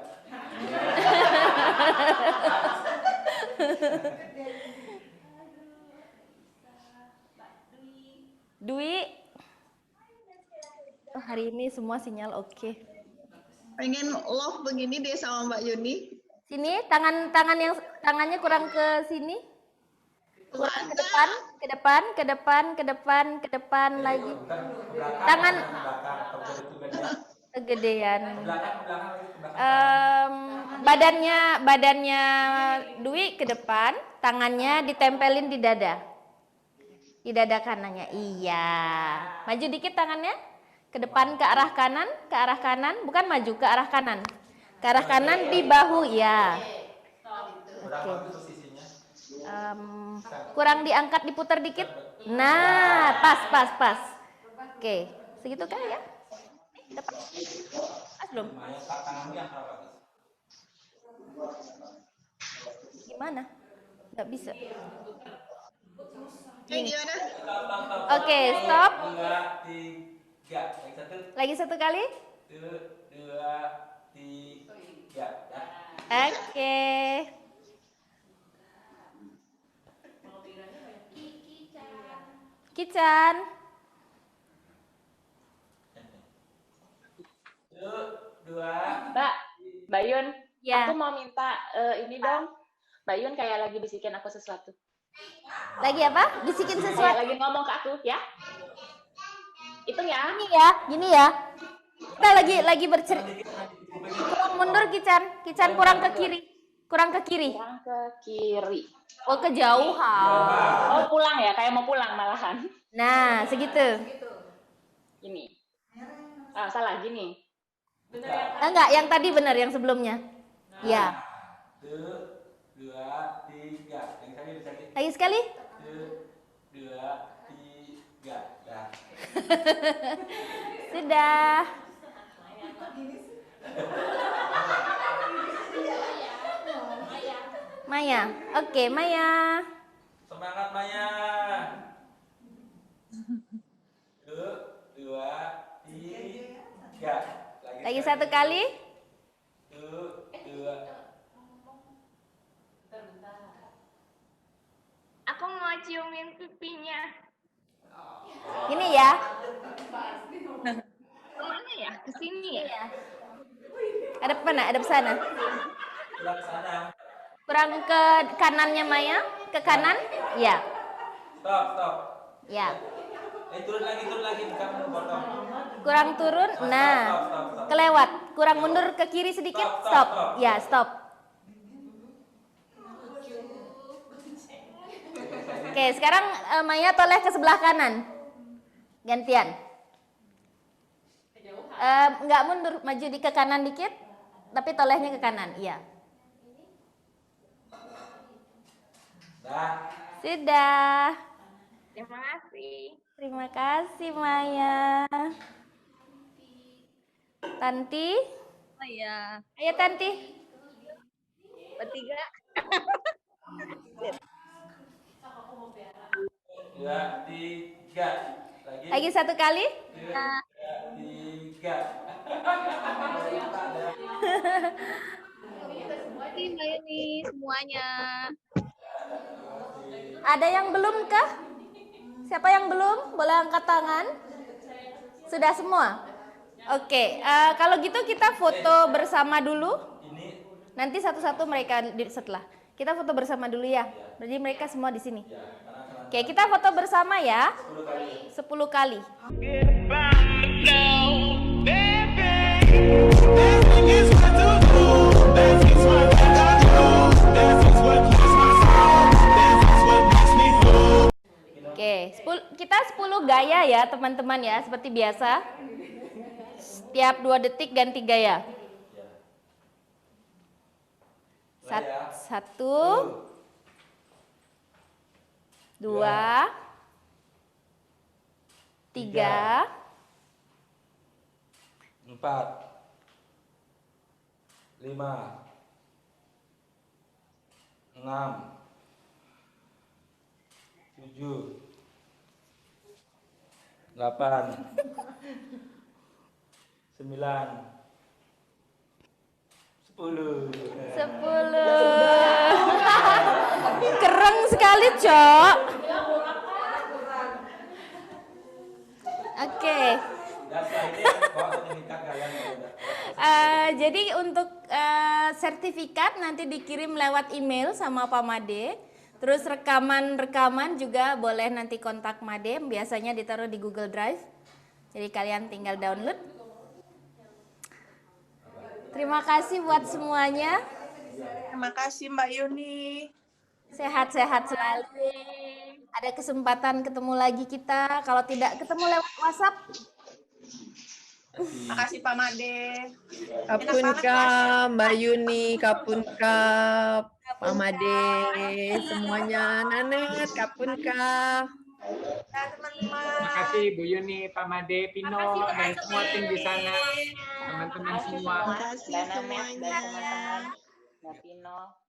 Dwi. Oh, hari ini semua sinyal oke. Pengen love begini deh sama Mbak Yuni. Sini tangannya kurang ke sini. Kurang ke depan, ke depan, ke depan, ke depan, ke depan lagi. Tangan kegedean. Badannya Dwi ke depan, tangannya ditempelin di dada. Di dada kanannya. Iya. Maju dikit tangannya. Ke depan ke arah kanan, bukan maju ke arah kanan. Ke arah kanan di bahu, ya. Oke. Kurang diangkat, diputar dikit. Nah, pas. Oke, segitu kan ya? Dapat. Pas belum? Gimana? Nggak bisa. Gimana? Oke, stop. 2, 3. Lagi satu kali. 1, 2, 3. Dah. Oke. Kican. 1, 2. Mbak Yun, Ya. aku mau minta ini dong. Mbak Yun kayak lagi bisikin aku sesuatu. Lagi apa? Bisikin sesuatu. Kayak lagi ngomong ke aku, ya? Hitung ya. Gini ya. Kita lagi bercerita. Kurang mundur Kican kurang ke kiri. Kurang ke kiri. Kurang ke kiri. Oh, kejauhan. Oh, pulang ya, kayak mau pulang malahan. Nah, segitu. Ini. Ah, salah gini. Enggak, yang tadi benar, yang sebelumnya. Ya. 1, 2, 3. Lagi sekali. 1, 2, 3. Dah. Sudah. Maya. Oke, Maya. Semangat Maya. 1, 2, 3. Lagi satu kali. 1, 2. Aku mau ciumin pipinya. Gini ya. Kemana ya? Ke sini ya? Ada mana? Ada sana. Sebelah sana. Kurang ke kanannya Maya. Ke kanan. Ya. Stop. Ya. Turun lagi, bukan potong. Kurang turun. Nah. Kelewat. Kurang mundur ke kiri sedikit. Stop. Ya, stop. Oke, sekarang Maya toleh ke sebelah kanan. Gantian. Nggak mundur, maju ke kanan dikit, tapi tolehnya ke kanan. Iya. Sudah. Terima kasih. Terima kasih Maya. Tanti. Oh ya. Ayo Tanti. Bertiga. 2, 3. Lagi satu kali. 2, 3. Terima kasih Mbak Yuni semuanya. Ada yang belum kah? Siapa yang belum? Boleh angkat tangan. Sudah semua? Oke, kalau gitu kita foto bersama dulu. Nanti satu-satu mereka setelah. Kita foto bersama dulu ya. Jadi mereka semua di sini. Oke, kita foto bersama ya. 10 kali. Oke, kita 10 gaya ya teman-teman ya, seperti biasa. Setiap 2 detik ganti gaya. 1, 2, 3, 4, 5, 6, 7, 8, 9, 10. Keren sekali, Cok. Oke. Jadi untuk sertifikat nanti dikirim lewat email sama Pak Made. Terus rekaman juga boleh nanti kontak Made. Biasanya ditaruh di Google Drive. Jadi kalian tinggal download. Terima kasih buat semuanya. Terima kasih Mbak Yuni. Sehat-sehat selalu. Ada kesempatan ketemu lagi kita. Kalau tidak ketemu lewat WhatsApp. Makasih Pak Made. Kapunka, Mbak Yuni, kapunka, Pak Made, semuanya, Nanet, kapunka. Terima kasih Bu Yuni, Pak Made, Pino, dan semua tim di sana, teman-teman semua. Terima kasih semuanya. Mbak Pino.